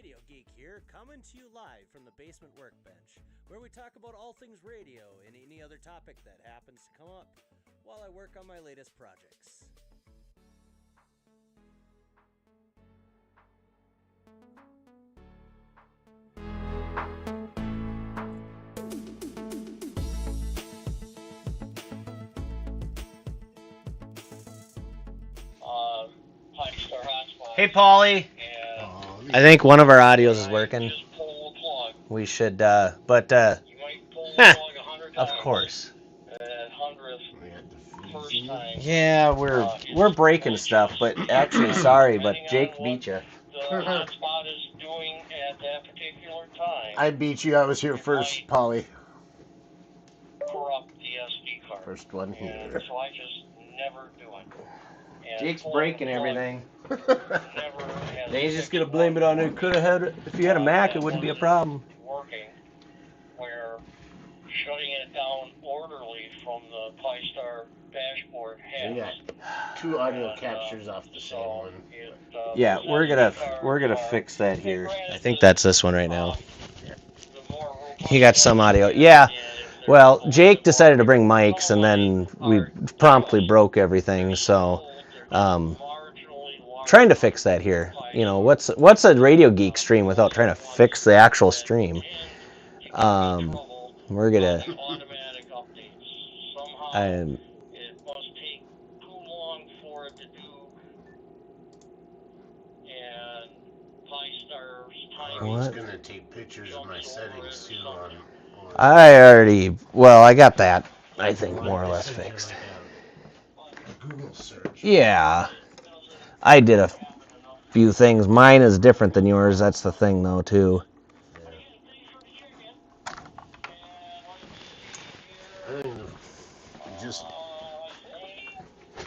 Radio Geek here, coming to you live from the basement workbench, where we talk about all things radio and any other topic that happens to come up while I work on my latest projects. Hey, Paulie. I think one of our audios is working. We should, of course. Yeah, we're breaking stuff, but actually, sorry, but Jake beat you. I beat you. I was here first, Polly. Corrupt the SD card. First one here. So I just never do it. Jake's breaking everything. Never Then he's just gonna blame it on it. Could have had it. If you had a Mac, it wouldn't be a problem. Working, where shutting it down orderly from the Pi-Star dashboard has. We got two audio captures off the same one. Yeah, we're gonna fix that here. I think that's this one right now. He got some audio. Yeah. Well, Jake decided to bring mics, and then we promptly broke everything. So, trying to fix that here. You know, what's a Radio Geek stream without trying to fix the actual stream? We're gonna. He's gonna take pictures of my settings too on. I got that. I think more or less fixed. Google search. Yeah, I did a few things. Mine is different than yours. That's the thing, though, too. I think we just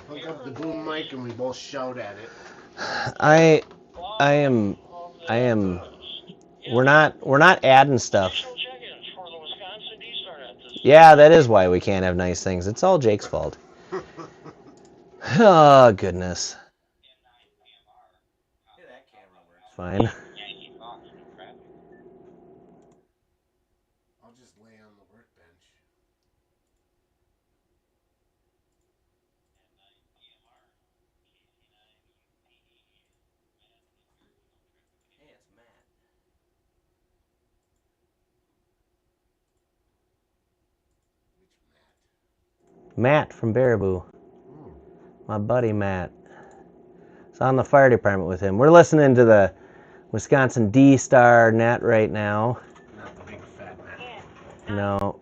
hook up the boom mic and we both shout at it. I am. We're not adding stuff. Yeah, that is why we can't have nice things. It's all Jake's fault. Oh, goodness. Fine. I'll just lay on the workbench. Hey, it's Matt. Which Matt? Matt from Baraboo. My buddy Matt. It's on the fire department with him. We're listening to the Wisconsin D-Star net right now. Not the big fat Matt. No.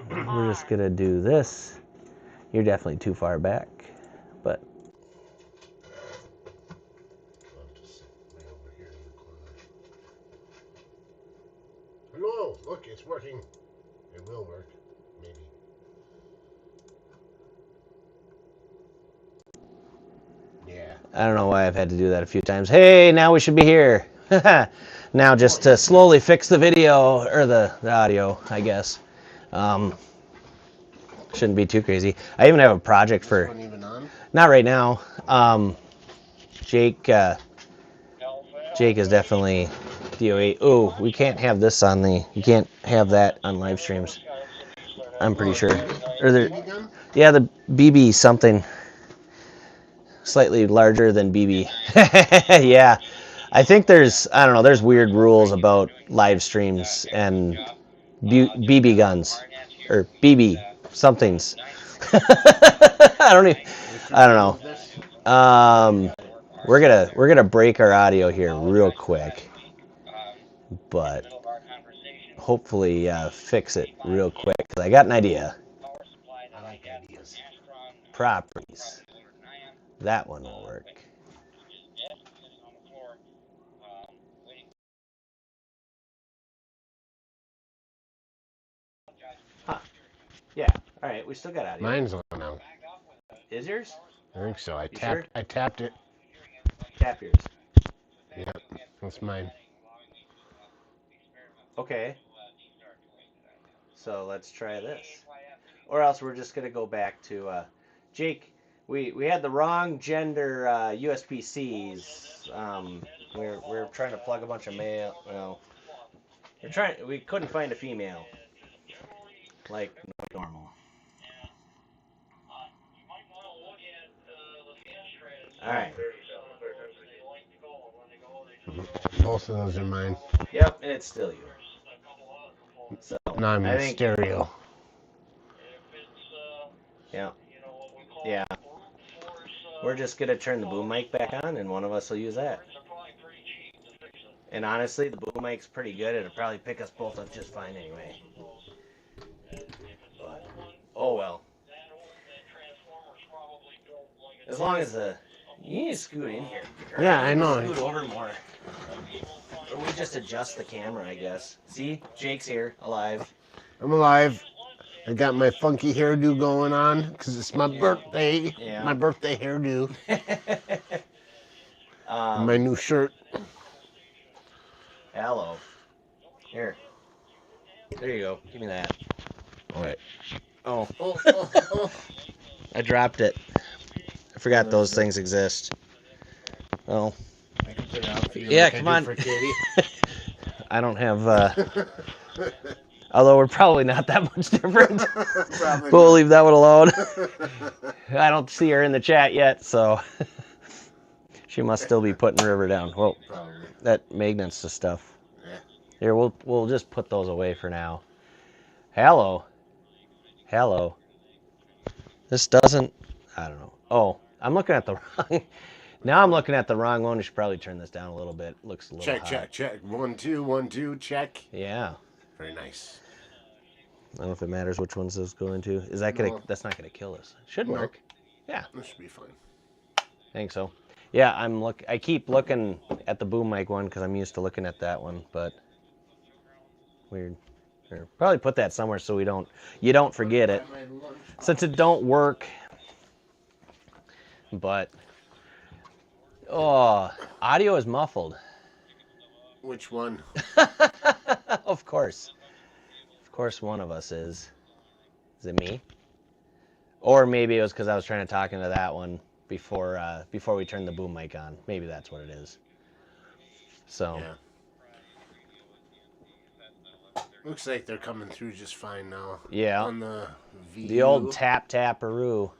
We're just going to do this. You're definitely too far back. But I'll just lay over here in the corner. Hello! Look, it's working. It will work. Maybe. Yeah. I don't know why I've had to do that a few times. Hey, now we should be here. Now just to slowly fix the video, or the audio, I guess. Shouldn't be too crazy. I even have a project for... This one even on? Not right now. Jake is definitely DOA. Oh, we can't have this on the... You can't have that on live streams. I'm pretty sure. Or BB gun? yeah, the BB something. Slightly larger than BB. Yeah. I think there's weird rules about live streams and BB guns. Or BB somethings. I don't know. We're gonna break our audio here real quick, but hopefully fix it real quick. 'Cause I got an idea. I like ideas. Properties. That one will work. Huh. Yeah. All right. We still got audio. Mine's on now. Is yours? I think so. I sure? tapped it. Tap yours. Yeah, that's mine. Okay. So let's try this. Or else we're just gonna go back to Jake. We had the wrong gender USB-Cs. we're trying to plug a bunch of male. Well, we couldn't find a female like normal. All right. Both of those are mine. Yep, and it's still you. So Now I'm I in think stereo. yeah, yeah. We're just gonna turn the boom mic back on, and one of us will use that. And honestly, the boom mic's pretty good. It'll probably pick us both up just fine anyway. But, oh well. As long as you need to scoot in here. Yeah, I know. Scoot over more. Or we just adjust the camera, I guess. See, Jake's here, alive. I'm alive. I got my funky hairdo going on because it's my birthday. Yeah. My birthday hairdo. And my um, new shirt. hello. Here. There you go. Give me that. All right. Oh. I dropped it. I forgot those things exist. Oh. I can put it out for you. Yeah, like come I on. do for Katie. I don't have. Although we're probably not that much different. Probably But we'll not. leave that one alone. I don't see her in the chat yet, so she must still be putting River down. Whoa, Probably. that magnets to stuff. Yeah. Here, we'll just put those away for now. Hello. Hello. This doesn't. I don't know. Oh, I'm looking at the wrong. Now I'm looking at the wrong one. We should probably turn this down a little bit. Looks a little Check, hot. check, check. 1, 2, 1, 2, check. Yeah. Very nice. I don't know if it matters which ones this go into. Is that gonna? No. That's not gonna kill us. Should No. work. Yeah, This should be fine. I think so. Yeah, I keep looking at the boom mic one because I'm used to looking at that one, but weird. Here, probably put that somewhere so you don't forget it, since it don't work. But audio is muffled. Which one? Of course, one of us is. Is it me? Or maybe it was because I was trying to talk into that one before we turned the boom mic on. Maybe that's what it is. So. Yeah. Looks like they're coming through just fine now. Yeah. On the VU. The old tap-taparoo.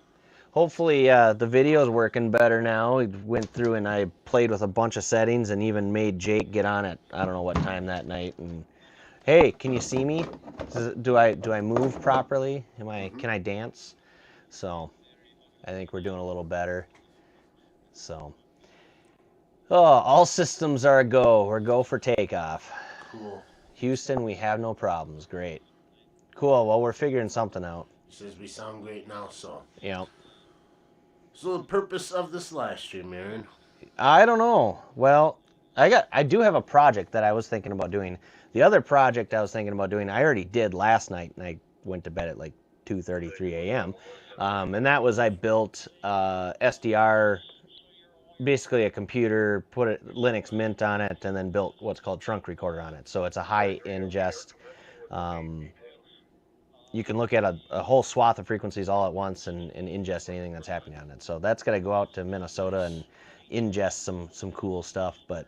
Hopefully the video's working better now. We went through and I played with a bunch of settings and even made Jake get on it. I don't know what time that night. And hey, can you see me? Do I move properly? Can I dance? So I think we're doing a little better. So all systems are a go. We're go for takeoff. Cool. Houston, we have no problems. Great. Cool. Well, we're figuring something out. Says we sound great now, so. Yeah. So the purpose of this live stream, Aaron? I don't know. Well, I do have a project that I was thinking about doing. The other project I was thinking about doing, I already did last night, and I went to bed at like 2:33 a.m. And that was I built SDR, basically a computer, put a Linux Mint on it, and then built what's called trunk recorder on it. So it's a high ingest. You can look at a whole swath of frequencies all at once and ingest anything that's happening on it. So that's got to go out to Minnesota and ingest some cool stuff. But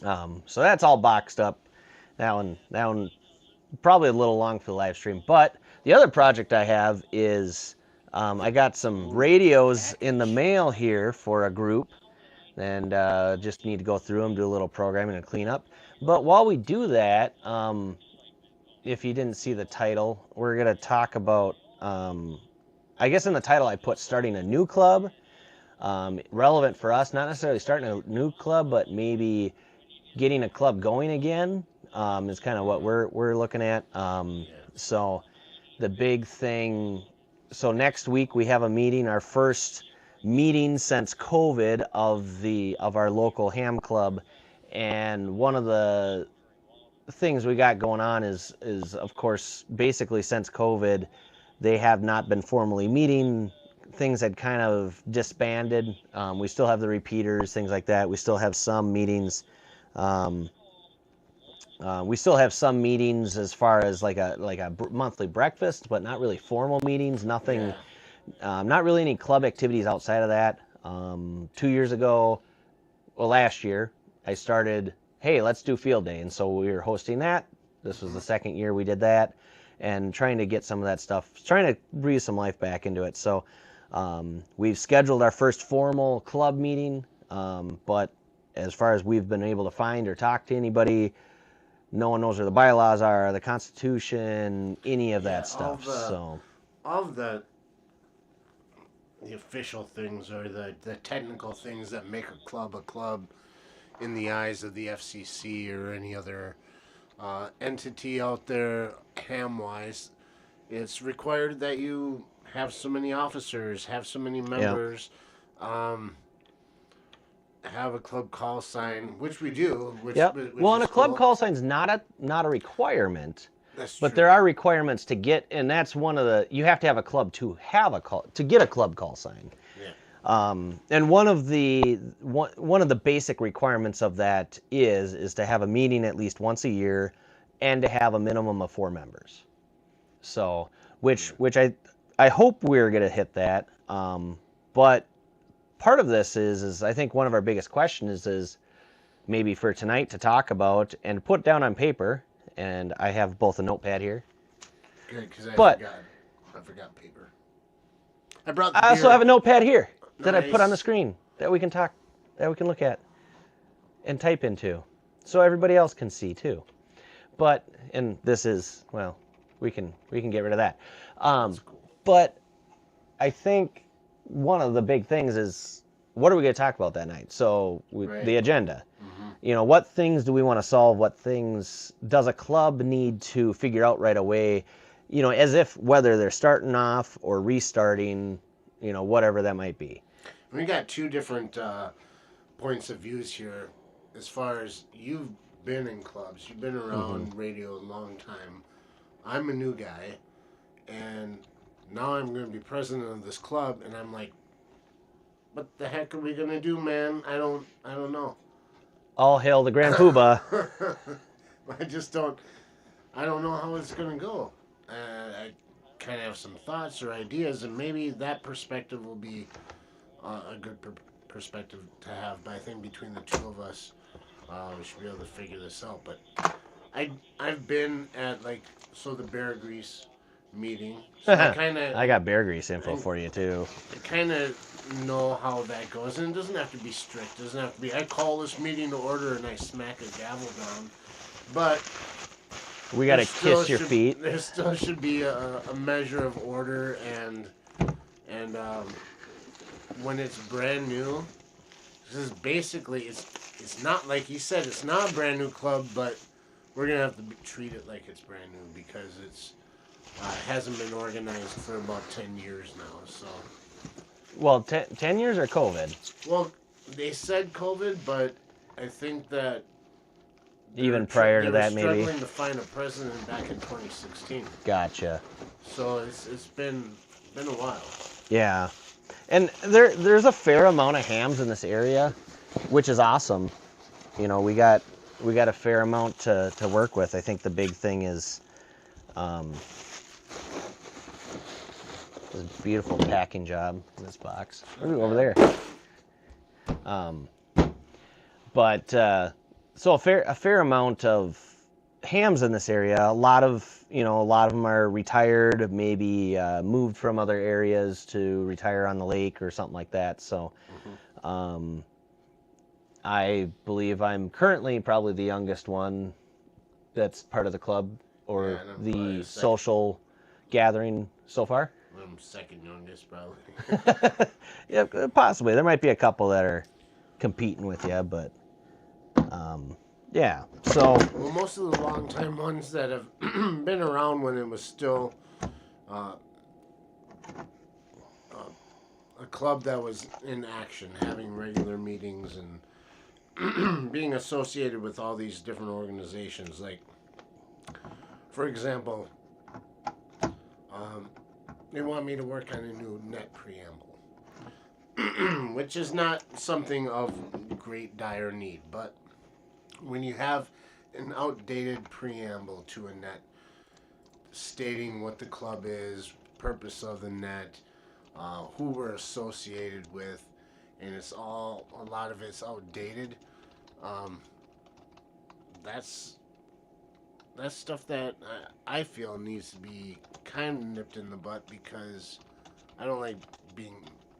so that's all boxed up. That one probably a little long for the live stream. But the other project I have is I got some radios in the mail here for a group, and just need to go through them, do a little programming and cleanup. But while we do that, if you didn't see the title, we're going to talk about, I guess in the title I put starting a new club, relevant for us, not necessarily starting a new club, but maybe getting a club going again, is kind of what we're looking at. So the big thing, so next week we have a meeting, our first meeting since COVID of our local ham club, and one of the things we got going on is of course basically since COVID they have not been formally meeting. Things had kind of disbanded. We still have the repeaters, things like that. We still have some meetings. We still have some meetings as far as like a monthly breakfast, but not really formal meetings. Nothing. Not really any club activities outside of that. 2 years ago, well, last year, I started, hey, let's do field day. And so we were hosting that. This was the second year we did that, and trying to get some of that stuff, trying to breathe some life back into it. So we've scheduled our first formal club meeting, but as far as we've been able to find or talk to anybody, no one knows where the bylaws are, the Constitution, any of that stuff. So all of the official things or the technical things that make a club in the eyes of the FCC or any other entity out there, ham-wise, it's required that you have so many officers, have so many members, have a club call sign, which we do. Which well, and a club cool. call sign's not a requirement. That's But true. there are requirements to get, and that's one of the, you have to have a club to get a club call sign. Yeah. And one of the basic requirements of that is to have a meeting at least once a year, and to have a minimum of 4 members. So, which I hope we're gonna hit that. But part of this is I think one of our biggest questions is maybe for tonight to talk about and put down on paper. And I have both a notepad here. Good, because I forgot paper. I brought the I also have a notepad here that I put on the Nice. screen that we can look at and type into, so everybody else can see too. But, and this is, well, we can get rid of that. That's cool. But I think one of the big things is, what are we going to talk about that night? So Right. the agenda. Mm-hmm. You know, what things do we want to solve? What things does a club need to figure out right away? You know, as if whether they're starting off or restarting, you know, whatever that might be. We got 2 different points of views here. As far as you've been in clubs, you've been around radio a long time. I'm a new guy, and now I'm going to be president of this club, and I'm like, what the heck are we going to do, man? I don't know. All hail the Grand Poobah. I don't know how it's going to go. I kind of have some thoughts or ideas, and maybe that perspective will be a good perspective to have. But I think between the 2 of us, we should be able to figure this out. But I've been at the Bear Grease meeting, so I got Bear Grease info for you too. I kind of know how that goes, and it doesn't have to be strict. It doesn't have to be, I call this meeting to order and I smack a gavel down. But We got to kiss your feet. There still should be a measure of order, and when it's brand new, this is basically, it's not, like you said, it's not a brand new club, but we're gonna have to treat it like it's brand new because it's hasn't been organized for about 10 years now. So, Well, 10 years or COVID? well, they said COVID, but I think that Even prior to that, they maybe. were struggling to find a president back in 2016. Gotcha. So it's been a while. Yeah, and there's a fair amount of hams in this area, which is awesome. You know, we got a fair amount to work with. I think the big thing is this beautiful packing job in this box. Ooh, over there. So a fair amount of hams in this area. A lot of them are retired, maybe moved from other areas to retire on the lake or something like that. So, I believe I'm currently probably the youngest one that's part of the club or Yeah, and I'm probably the the second. social gathering so far. I'm second youngest, probably. Yeah, possibly. There might be a couple that are competing with you, but yeah. So Well, most of the longtime ones that have been around when it was still a club that was in action, having regular meetings and being associated with all these different organizations. Like, for example, they want me to work on a new net preamble, which is not something of great dire need, but when you have an outdated preamble to a net stating what the club is, purpose of the net, who we're associated with, and a lot of it's outdated, Um, that's that's stuff that I feel needs to be kind of nipped in the butt because I don't like being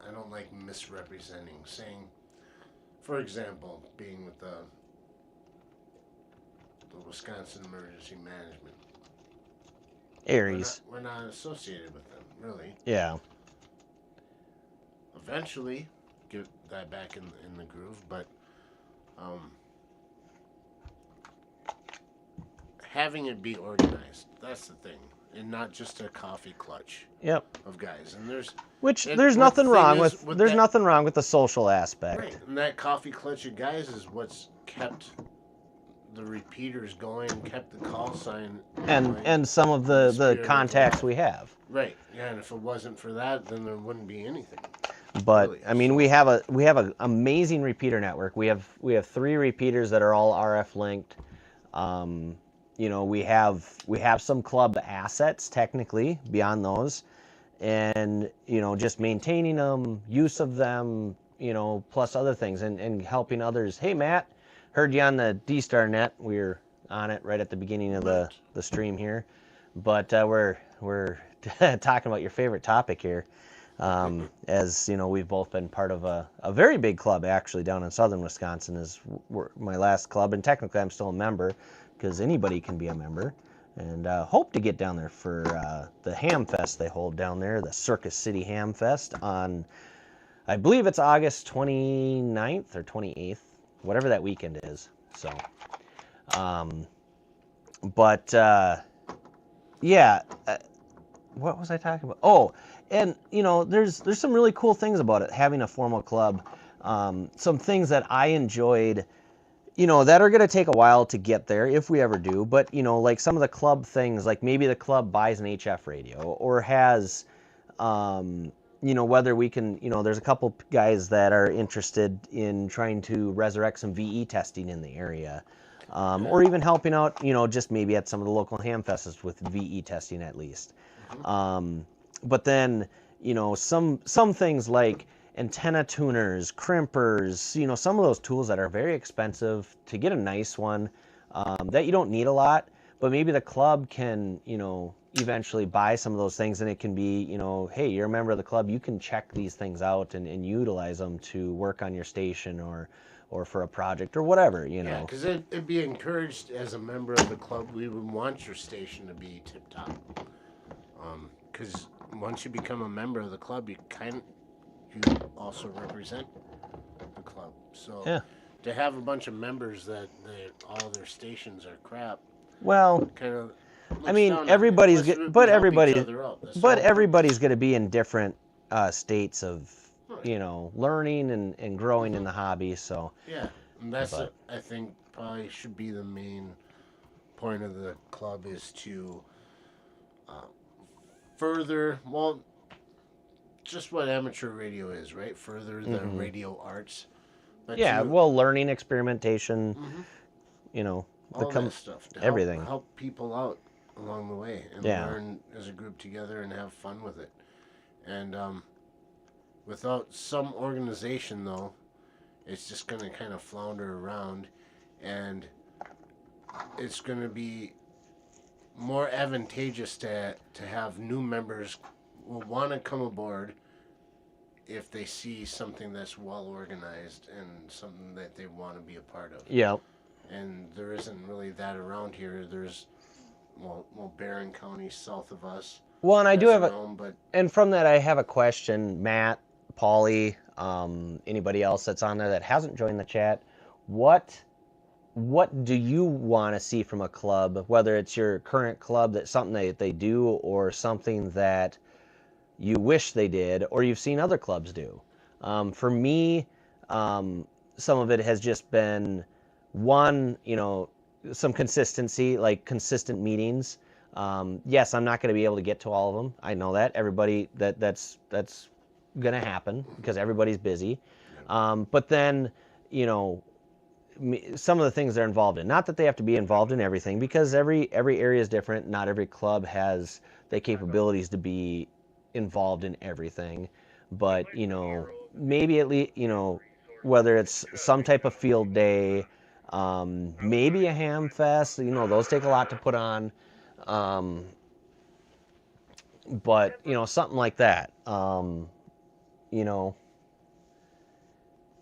I don't like misrepresenting. Saying, for example, being with the Wisconsin Emergency Management, Aries. we're not associated with them really. Yeah. Eventually, get that back in the groove, but um, having it be organized, that's the thing, and not just a coffee clutch Yep. of guys. And Which and there's what the nothing thing wrong is with. There's that, nothing wrong with the social aspect. right? And that coffee clutch of guys is what's kept the repeaters going, kept the call sign going, And some of and the spirit contacts alive. we have. Right. Yeah, and if it wasn't for that, then there wouldn't be anything. But Really. I mean, So, we have an amazing repeater network. We have 3 repeaters that are all RF linked. Um, you know, we have some club assets technically beyond those, and you know, just maintaining them, use of them, you know, plus other things, and helping others. Hey, Matt, heard you on the D Star Net. We were on it right at the beginning of the stream here, but we're talking about your favorite topic here. As you know, we've both been part of a very big club actually down in southern Wisconsin. Is my last club, and technically I'm still a member because anybody can be a member. And hope to get down there for the Ham Fest they hold down there, the Circus City Ham Fest on, I believe it's August 29th or 28th, whatever that weekend is. So, um, but yeah, what was I talking about? Oh, and you know, there's some really cool things about it having a formal club. Some things that I enjoyed, you know, that are going to take a while to get there if we ever do. But you know, like some of the club things, like maybe the club buys an HF radio or has, you know, whether we can, you know, there's a couple guys that are interested in trying to resurrect some VE testing in the area. Or even helping out, you know, just maybe at some of the local ham fests with VE testing at least. Um, but then, you know, some things like antenna tuners, crimpers, you know, some of those tools that are very expensive to get a nice one, that you don't need a lot, but maybe the club can, you know, eventually buy some of those things, and it can be, you know, hey, you're a member of the club, you can check these things out and utilize them to work on your station or for a project or whatever, you yeah, know. because it'd be encouraged as a member of the club. We would want your station to be tip top. Because once you become a member of the club, you also represent the club. So Yeah. to have a bunch of members that all their stations are crap, Well, kind of I looks mean, down on you. everybody's Plus, good, we help each other out. That's the but whole purpose. everybody's going to be in different states of, Right. you know, learning and growing in the hobby. So, Yeah, and that's but I think probably should be the main point of the club is to uh, further just what amateur radio is, right? Further the radio arts, but yeah, to well, learning, experimentation, mhm, you know, all become that stuff to everything. help people out along the way and Yeah. learn as a group together and have fun with it. And without some organization, though, it's just going to kind of flounder around, and it's going to be more advantageous to have new members will want to come aboard if they see something that's well organized and something that they want to be a part of. Yeah. And there isn't really that around here. There's Barron County south of us Well, and I do has have their a, own, but and from that I have a question, Matt, Paulie, anybody else that's on there that hasn't joined the chat, what what do you want to see from a club, whether it's your current club, that's something they do, or something that you wish they did, or you've seen other clubs do? For me, um, some of it has just been one, you know, some consistency, like consistent meetings. Yes, I'm not going to be able to get to all of them. I know that everybody that's going to happen because everybody's busy. But then, you know, some of the things they're involved in. Not that they have to be involved in everything, because every area is different. Not every club has the capabilities to be involved in everything. But you know, maybe at least, you know, whether it's some type of field day, Maybe a ham fest. You know, those take a lot to put on. Um, but you know, something like that. You know,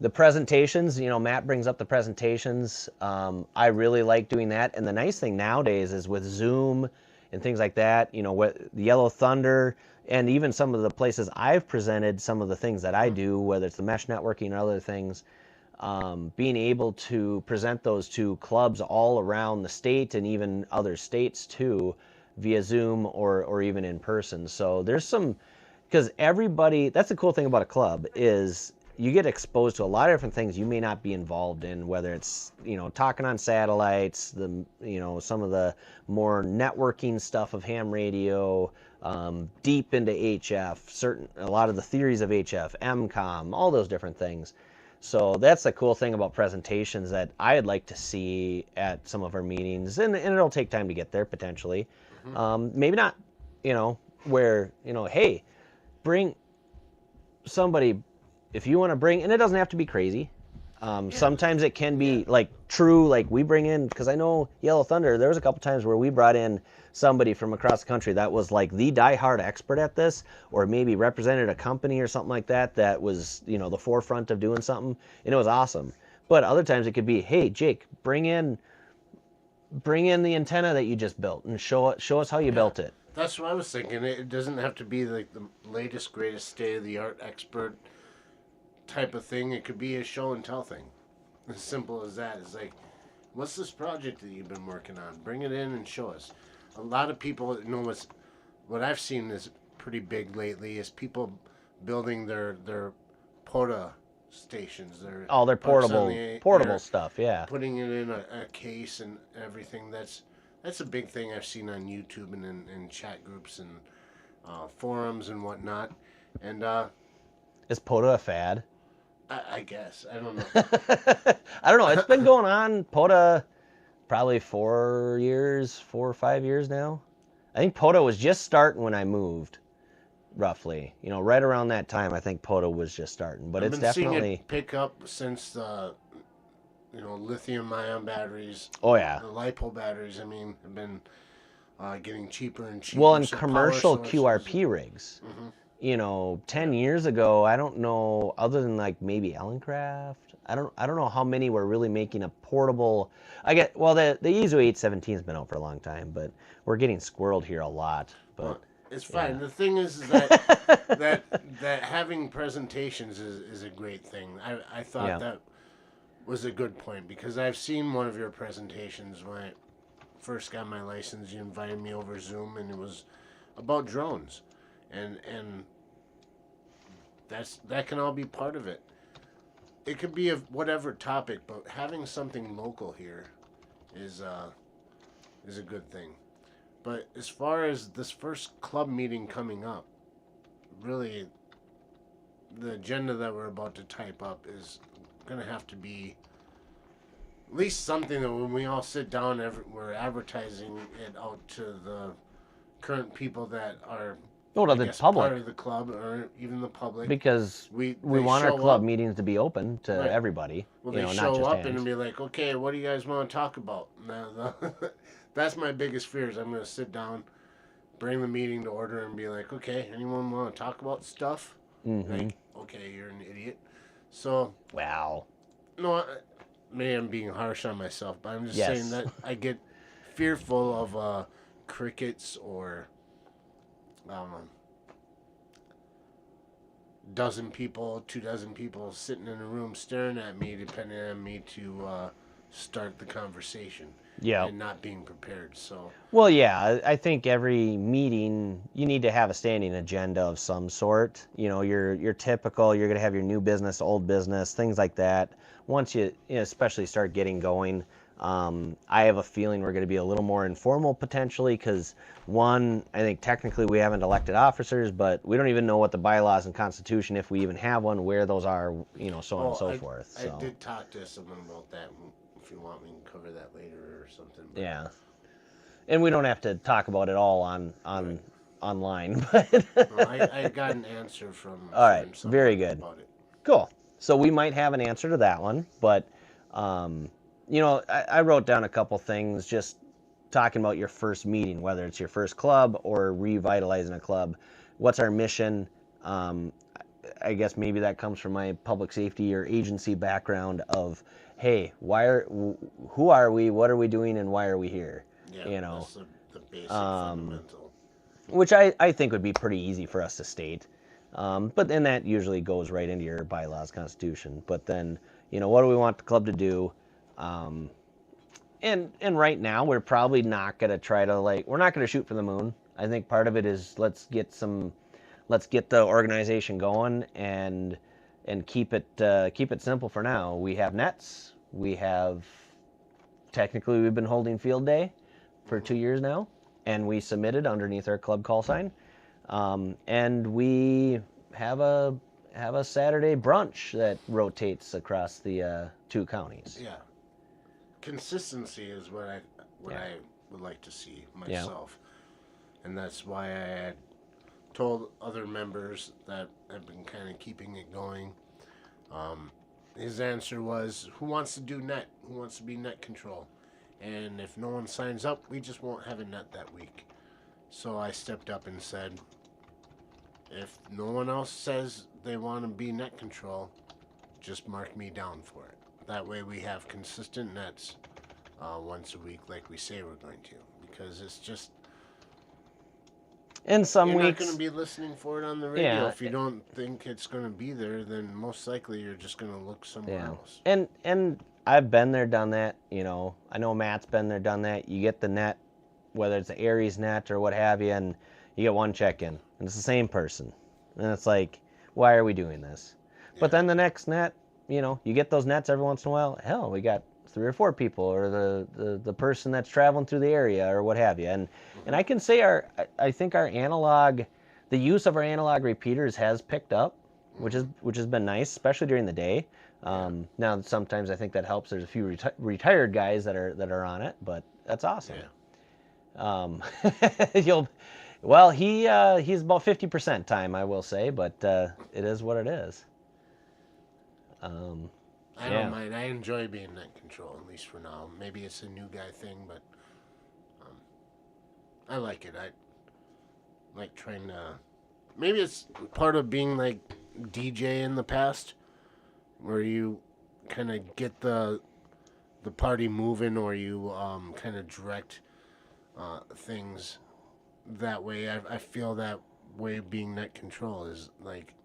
the presentations. You know, Matt brings up the presentations. I really like doing that. And the nice thing nowadays is with Zoom and things like that. You know, what Yellow Thunder and even some of the places I've presented some of the things that I do, whether it's the mesh networking or other things. Being able to present those to clubs all around the state and even other states too via Zoom or even in person. So there's some, because everybody, that's the cool thing about a club is you get exposed to a lot of different things you may not be involved in, whether it's, you know, talking on satellites, you know, some of the more networking stuff of ham radio, deep into HF, a lot of the theories of HF, MCOM, all those different things. So that's the cool thing about presentations that I'd like to see at some of our meetings, and it'll take time to get there potentially. Maybe not, you know, where, you know, hey, bring somebody, if you want to bring, and it doesn't have to be crazy. Sometimes it can be like true, like we bring in, because I know Yellow Thunder, there was a couple times where we brought in somebody from across the country that was like the diehard expert at this, or maybe represented a company or something like that that was, you know, the forefront of doing something, and it was awesome. But other times it could be, hey, Jake, bring in the antenna that you just built and show us how you built it. That's what I was thinking. It doesn't have to be like the latest, greatest, state of the art expert type of thing. It could be a show and tell thing. As simple as that. It's like, what's this project that you've been working on? Bring it in and show us. A lot of people, you know, what I've seen is pretty big lately is people building their POTA stations. All their portable stuff, yeah. Putting it in a case and everything. That's a big thing I've seen on YouTube and in chat groups and forums and whatnot. And is POTA a fad? I guess. I don't know. I don't know. It's been going on, POTA, probably 4 or 5 years now. I think POTA was just starting when I moved, roughly. You know, right around that time, I think POTA was just starting. But I've it's been definitely seeing it pick up since the, you know, lithium-ion batteries. Oh yeah. The LiPo batteries. I mean, have been getting cheaper and cheaper. Well, and so commercial power sources- QRP rigs. You know, 10 years ago, I don't know, other than like maybe Ellencraft, I don't know how many were really making a portable. Well, the ISO 817 has been out for a long time, but we're getting squirreled here a lot. But it's fine. yeah. The thing is that that having presentations is a great thing. I thought that was a good point because I've seen one of your presentations when I first got my license. You invited me over Zoom, and it was about drones, and that can all be part of it. It could be of whatever topic, but having something local here is a good thing. But as far as this first club meeting coming up, really, the agenda that we're about to type up is going to have to be at least something that when we all sit down, we're advertising it out to the current people that are to the public, part of the club, or even the public, because we want our club meetings to be open to everybody. Well, you they know, show not just up hands. and be like, okay, what do you guys want to talk about? That's my biggest fear is I'm going to sit down, bring the meeting to order, and be like, okay, anyone want to talk about stuff? Like, okay, you're an idiot. So, wow. No, maybe I'm being harsh on myself, but I'm just Yes. saying that I get fearful of crickets or dozen people, 2 dozen people sitting in a room staring at me, depending on me to start the conversation. Yeah. And not being prepared. So. Well, yeah, I think every meeting you need to have a standing agenda of some sort. You know, your typical. You're going to have your new business, old business, things like that. Once you especially start getting going, I have a feeling we're going to be a little more informal potentially because one, I think technically we haven't elected officers, but we don't even know what the bylaws and constitution, if we even have one, where those are, you know, so on and so forth. So. I did talk to someone about that. If you want, we can cover that later or something. But. Yeah, and we don't have to talk about it all online. But I got an answer from. All right, very good. About it. Cool. So we might have an answer to that one, but I wrote down a couple things just talking about your first meeting, whether it's your first club or revitalizing a club. What's our mission? Um, I guess maybe that comes from my public safety or agency background of, hey, who are we? What are we doing? And why are we here? Yeah, You know, that's the basic um, fundamental. which I think would be pretty easy for us to state. But then that usually goes right into your bylaws, constitution. But then, what do we want the club to do? Um, and right now we're probably not gonna try to we're not gonna shoot for the moon. I think part of it is let's get the organization going and keep it simple for now. We have nets. We have technically we've been holding field day for 2 years now, and we submitted underneath our club call sign. And we have a Saturday brunch that rotates across the 2 counties. Yeah, consistency is what Yeah. I would like to see Yeah. myself, and that's why I had told other members that have been kind of keeping it going. Um, his answer was, "Who wants to do net? Who wants to be net control?" And if no one signs up, we just won't have a net that week. So I stepped up and said, if no one else says they want to be net control, just mark me down for it. That way we have consistent nets once a week, like we say we're going to. Because it's just In some you're not weeks, going to be listening for it on the radio. Yeah. If you don't think it's going to be there, then most likely you're just going to look somewhere yeah, else. and I've been there, done that. I know Matt's been there, done that. You get the net, whether it's the Aries net or what have you, and you get one check-in, and it's the same person, and it's like, why are we doing this? But Yeah. then the next net, you get those nets every once in a while. Hell, we got 3 or 4 people, or the person that's traveling through the area, or what have you. And I can say I think our analog, the use of our analog repeaters has picked up, which has been nice, especially during the day. Now sometimes I think that helps. There's a few retired guys that are on it, but that's awesome. Yeah. You'll, well, he's about 50% time, I will say, but it is what it is. I Yeah. don't mind. I enjoy being net control, at least for now. Maybe it's a new guy thing, but I like it. I like trying to. Maybe it's part of being like DJ in the past, where you kind of get the party moving, or you kind of direct things that way. I feel that way being net control is like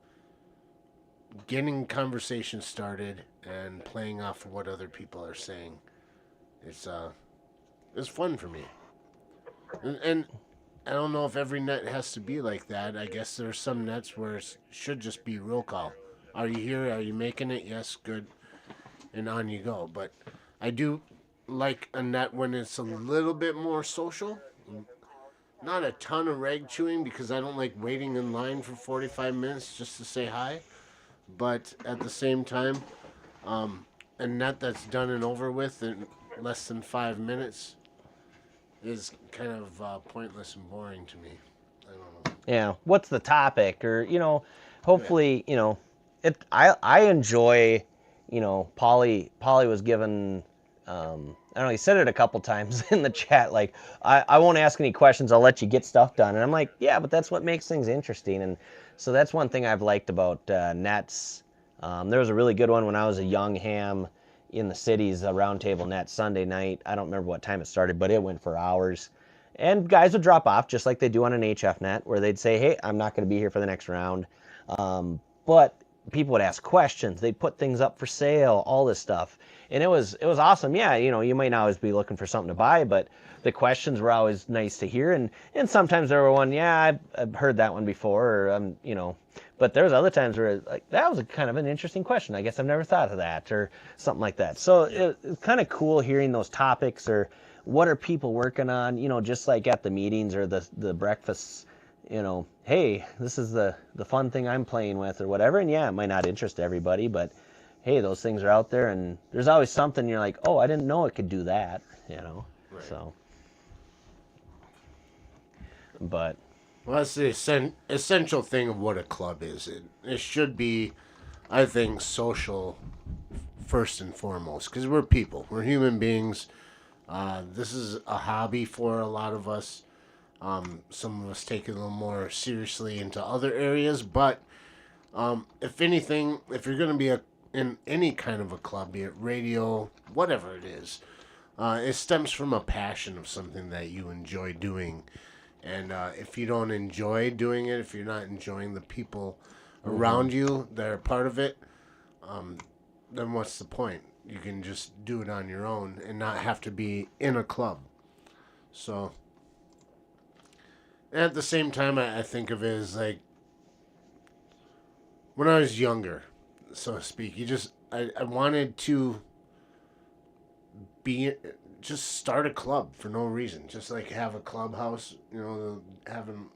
getting conversation started and playing off of what other people are saying. It's fun for me, and I don't know if every net has to be like that. I guess there's some nets where it should just be roll call. Are you here? Are you making it? Yes, good, and on you go. But I do like a net when it's a little bit more social. Not a ton of rag chewing because I don't like waiting in line for 45 minutes just to say hi. But at the same time, a net that's done and over with in less than 5 minutes is kind of pointless and boring to me. I don't know. Yeah. What's the topic? Or, hopefully, I enjoy, Polly was given, I don't know, he said it a couple times in the chat, like, I won't ask any questions, I'll let you get stuff done. And I'm like, yeah, but that's what makes things interesting. And so that's one thing I've liked about nets. There was a really good one when I was a young ham in the cities, a roundtable net Sunday night. I don't remember what time it started, but it went for hours. And guys would drop off just like they do on an HF net, where they'd say, hey, I'm not going to be here for the next round. But people would ask questions. They'd put things up for sale, all this stuff. And it was awesome. Yeah, you might not always be looking for something to buy, but the questions were always nice to hear. And sometimes there were one, yeah, I've heard that one before, or, but there was other times where like that was a kind of an interesting question. I guess I've never thought of that, or something like that. So it's kind of cool hearing those topics, or what are people working on, just like at the meetings or the breakfasts, hey, this is the fun thing I'm playing with or whatever. And yeah, it might not interest everybody, but hey, those things are out there, and there's always something you're like, oh, I didn't know it could do that, Right. So, but Well, that's the essential thing of what a club is. It should be, I think, social first and foremost, because we're people, we're human beings. This is a hobby for a lot of us. Some of us take it a little more seriously into other areas, but if anything, if you're going to be in any kind of a club, be it radio, whatever it is, it stems from a passion of something that you enjoy doing. And if you don't enjoy doing it, if you're not enjoying the people around you that are part of it, then what's the point? You can just do it on your own and not have to be in a club. So, at the same time, I think of it as like when I was younger, so to speak. I wanted to be just start a club for no reason, just like have a clubhouse. Having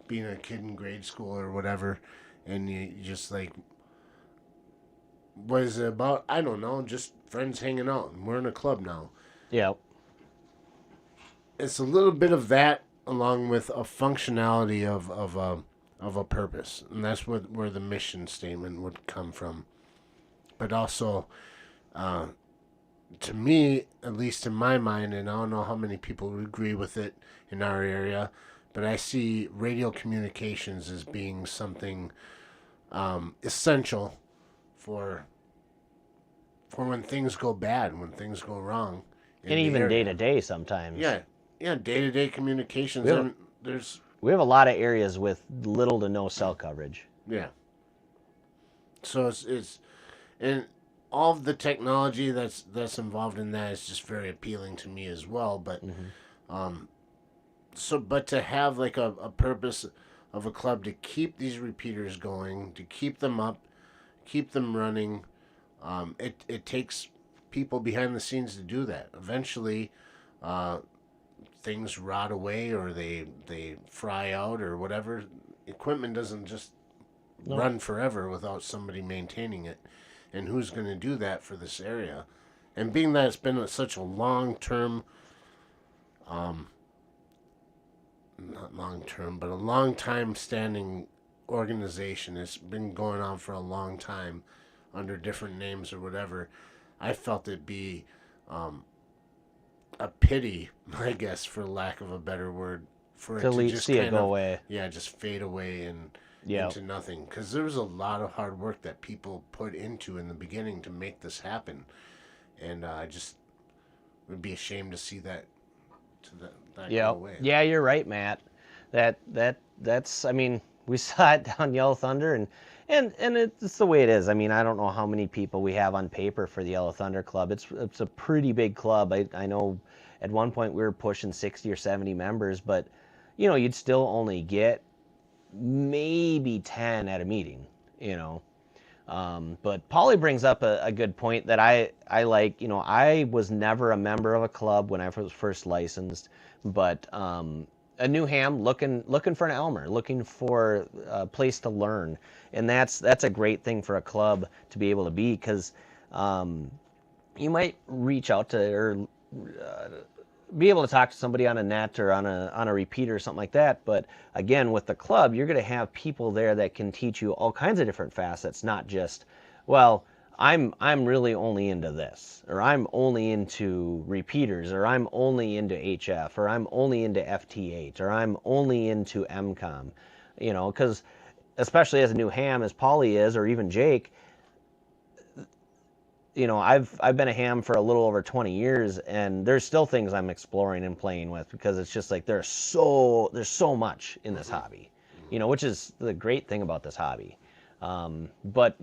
being a kid in grade school or whatever, and you just like, what is it about? I don't know, just friends hanging out, and we're in a club now. Yeah. It's a little bit of that, along with a functionality of a purpose, and that's where the mission statement would come from. But also, to me, at least in my mind, and I don't know how many people would agree with it in our area, but I see radio communications as being something essential for when things go bad, when things go wrong, And even day to day sometimes. Yeah, day to day communications. Yeah. There's We have a lot of areas with little to no cell coverage. Yeah. So it's and all of the technology that's involved in that is just very appealing to me as well. But but to have like a purpose of a club to keep these repeaters going, to keep them up, keep them running, it takes people behind the scenes to do that. Eventually, things rot away or they fry out or whatever. Equipment doesn't just run forever without somebody maintaining it. And who's going to do that for this area? And being that it's been such a long-term, not long-term, but a long-time standing organization. It's been going on for a long time under different names or whatever. I felt it'd be a pity, I guess, for lack of a better word, for it to just see it go away. Yeah, just fade away and Yeah. into nothing. Because there was a lot of hard work that people put into in the beginning to make this happen, and I just would be ashamed to see that go Yeah. away. Yeah, you're right, Matt. That's I mean, we saw it down Yellow Thunder and it's the way it is. I mean, I don't know how many people we have on paper for the Yellow Thunder Club. It's a pretty big club. I know at one point we were pushing 60 or 70 members, but you'd still only get maybe 10 at a meeting, But Polly brings up a good point that I like. I was never a member of a club when I was first licensed, but a new ham looking for an Elmer, looking for a place to learn, and that's a great thing for a club to be able to be, because you might reach out to or be able to talk to somebody on a net or on a repeater or something like that. But again, with the club, you're going to have people there that can teach you all kinds of different facets, not just, well, I'm really only into this, or I'm only into repeaters, or I'm only into HF, or I'm only into FT8, or I'm only into MCOM, because especially as a new ham, as Polly is, or even Jake, I've been a ham for a little over 20 years, and there's still things I'm exploring and playing with, because it's just like there's so much in this hobby, which is the great thing about this hobby. But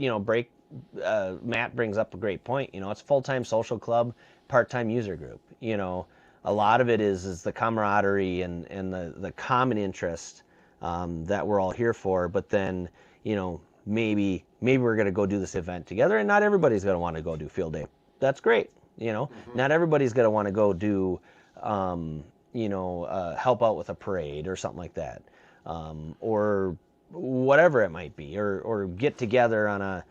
Matt brings up a great point. It's a full-time social club, part-time user group. A lot of it is the camaraderie and the common interest that we're all here for. But then, maybe we're going to go do this event together, and not everybody's going to want to go do field day. That's great. Not everybody's going to want to go do, help out with a parade or something like that, or whatever it might be, or get together on a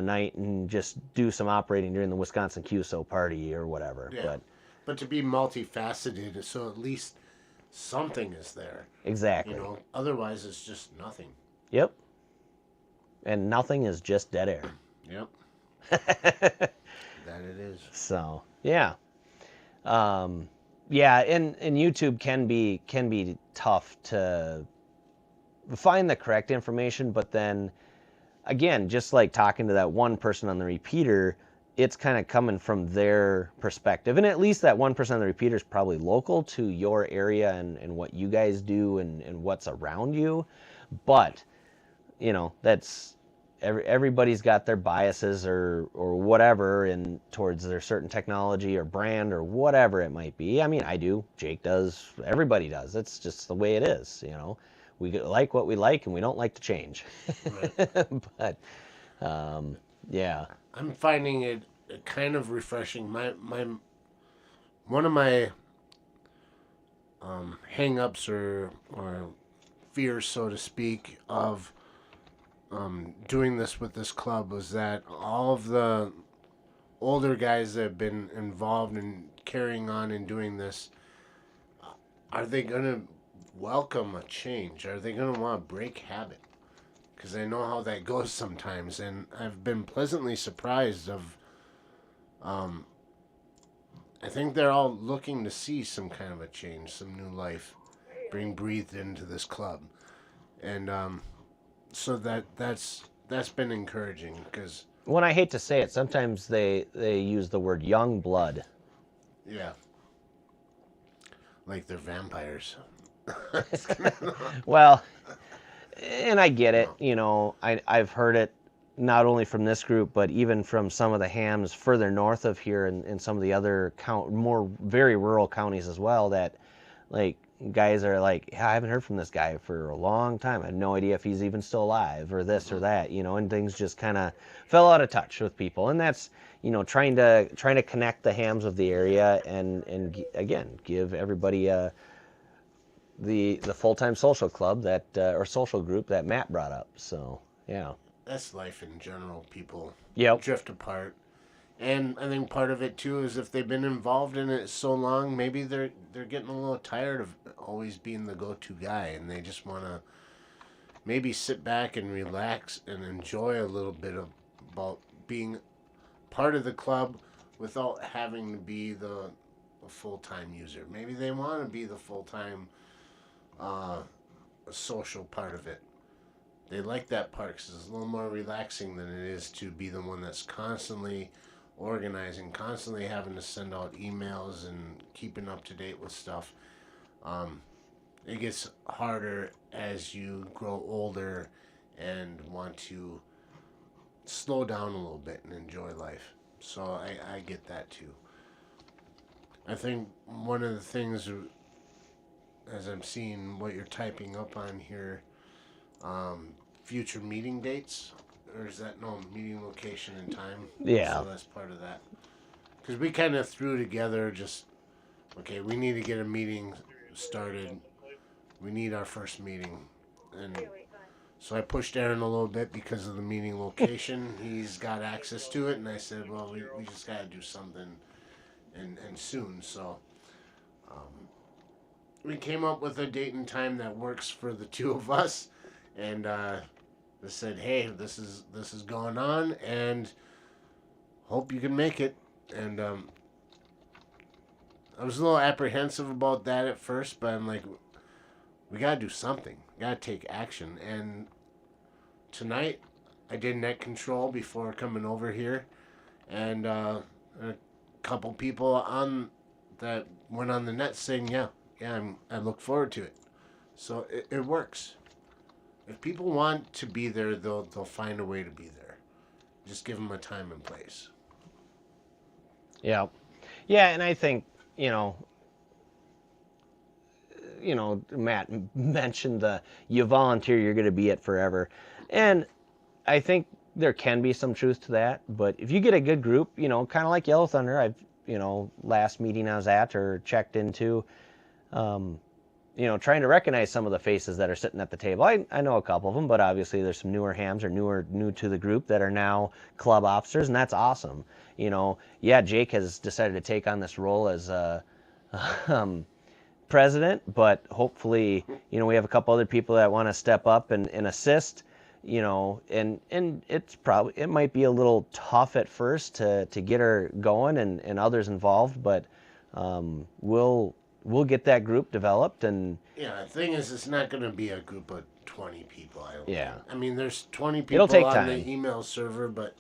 night and just do some operating during the Wisconsin QSO party or whatever. Yeah. But to be multifaceted, so at least something is there. Exactly. Otherwise it's just nothing. Yep. And nothing is just dead air. Yep. That it is. So yeah, yeah, and YouTube can be tough to find the correct information, but then again, just like talking to that one person on the repeater, it's kind of coming from their perspective. And at least that one person on the repeater is probably local to your area and what you guys do and what's around you. But, that's everybody's got their biases or whatever in towards their certain technology or brand or whatever it might be. I mean, I do, Jake does, everybody does. It's just the way it is. We like what we like and we don't like to change. Right. But yeah. I'm finding it kind of refreshing. One of my hang-ups or fears, so to speak, of doing this with this club was that all of the older guys that have been involved in carrying on and doing this, are they going to welcome a change? Are they going to want to break habit? Because I know how that goes sometimes, and I've been pleasantly surprised of. I think they're all looking to see some kind of a change, some new life, being breathed into this club, and so that's been encouraging because When I hate to say it, sometimes they use the word young blood. yeah, like they're vampires. Well, and I get it. I've heard it not only from this group, but even from some of the hams further north of here and some of the other more very rural counties as well, that like guys are like, yeah, I haven't heard from this guy for a long time. I have no idea if he's even still alive or this or that, and things just kind of fell out of touch with people. And that's, trying to connect the hams of the area and again, give everybody the full-time social club that or social group that Matt brought up. So yeah. That's life in general. People Yep. drift apart. And I think part of it too is if they've been involved in it so long, maybe they're getting a little tired of always being the go-to guy, and they just want to maybe sit back and relax and enjoy a little bit of about being part of the club without having to be the full-time user. Maybe they want to be the full-time social part of it. They like that part because it's a little more relaxing than it is to be the one that's constantly organizing, constantly having to send out emails and keeping up to date with stuff. It gets harder as you grow older and want to slow down a little bit and enjoy life. So I get that too. I think one of the things, as I'm seeing what you're typing up on here, future meeting dates, or is that no meeting location and time? Yeah. So that's part of that. Because we kind of threw together just, okay, we need to get a meeting started. We need our first meeting. And so I pushed Aaron a little bit because of the meeting location. He's got access to it. And I said, well, we just got to do something and soon. So we came up with a date and time that works for the two of us. And they said, hey, this is going on, and hope you can make it. And I was a little apprehensive about that at first, but I'm like, we gotta do something. We gotta take action. And tonight, I did net control before coming over here, and a couple people on that went on the net saying, yeah, I look forward to it. So it works. If people want to be there, they'll find a way to be there. Just give them a time and place. Yeah. Yeah, and I think, Matt mentioned you volunteer, you're going to be it forever. And I think there can be some truth to that, but if you get a good group, kind of like Yellow Thunder, I've, last meeting I was at or checked into, trying to recognize some of the faces that are sitting at the table. I know a couple of them, but obviously there's some newer hams or new to the group that are now club officers, and that's awesome. Yeah, Jake has decided to take on this role as president, but hopefully, we have a couple other people that want to step up and assist. you know, and it might be a little tough at first to get her going and others involved, but we'll get that group developed. And Yeah, the thing is, it's not going to be a group of 20 people. I don't yeah, think. I mean, there's 20 it'll people take on time. the email server, but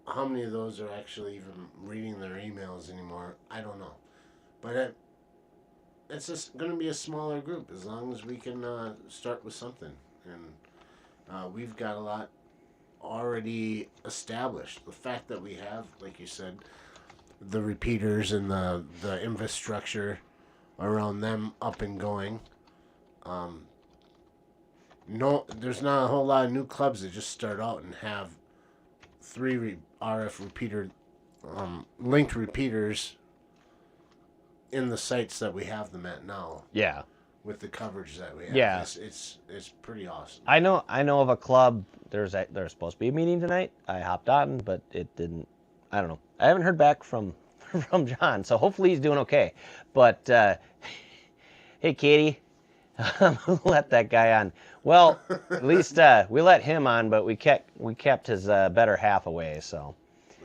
how many of those are actually even reading their emails anymore? I don't know. But it's just going to be a smaller group as long as we can start with something. And we've got a lot already established. The fact that we have, like you said, the repeaters and the infrastructure around them up and going. Um, no, there's not a whole lot of new clubs that just start out and have RF repeater linked repeaters in the sites that we have them at now. Yeah. With the coverage that we have, Yeah. it's pretty awesome. I know of a club. There's supposed to be a meeting tonight. I hopped on, but it didn't. I don't know. I haven't heard back from John, so hopefully he's doing okay. But hey, Katie, let that guy on. Well, at least we let him on, but we kept his better half away. So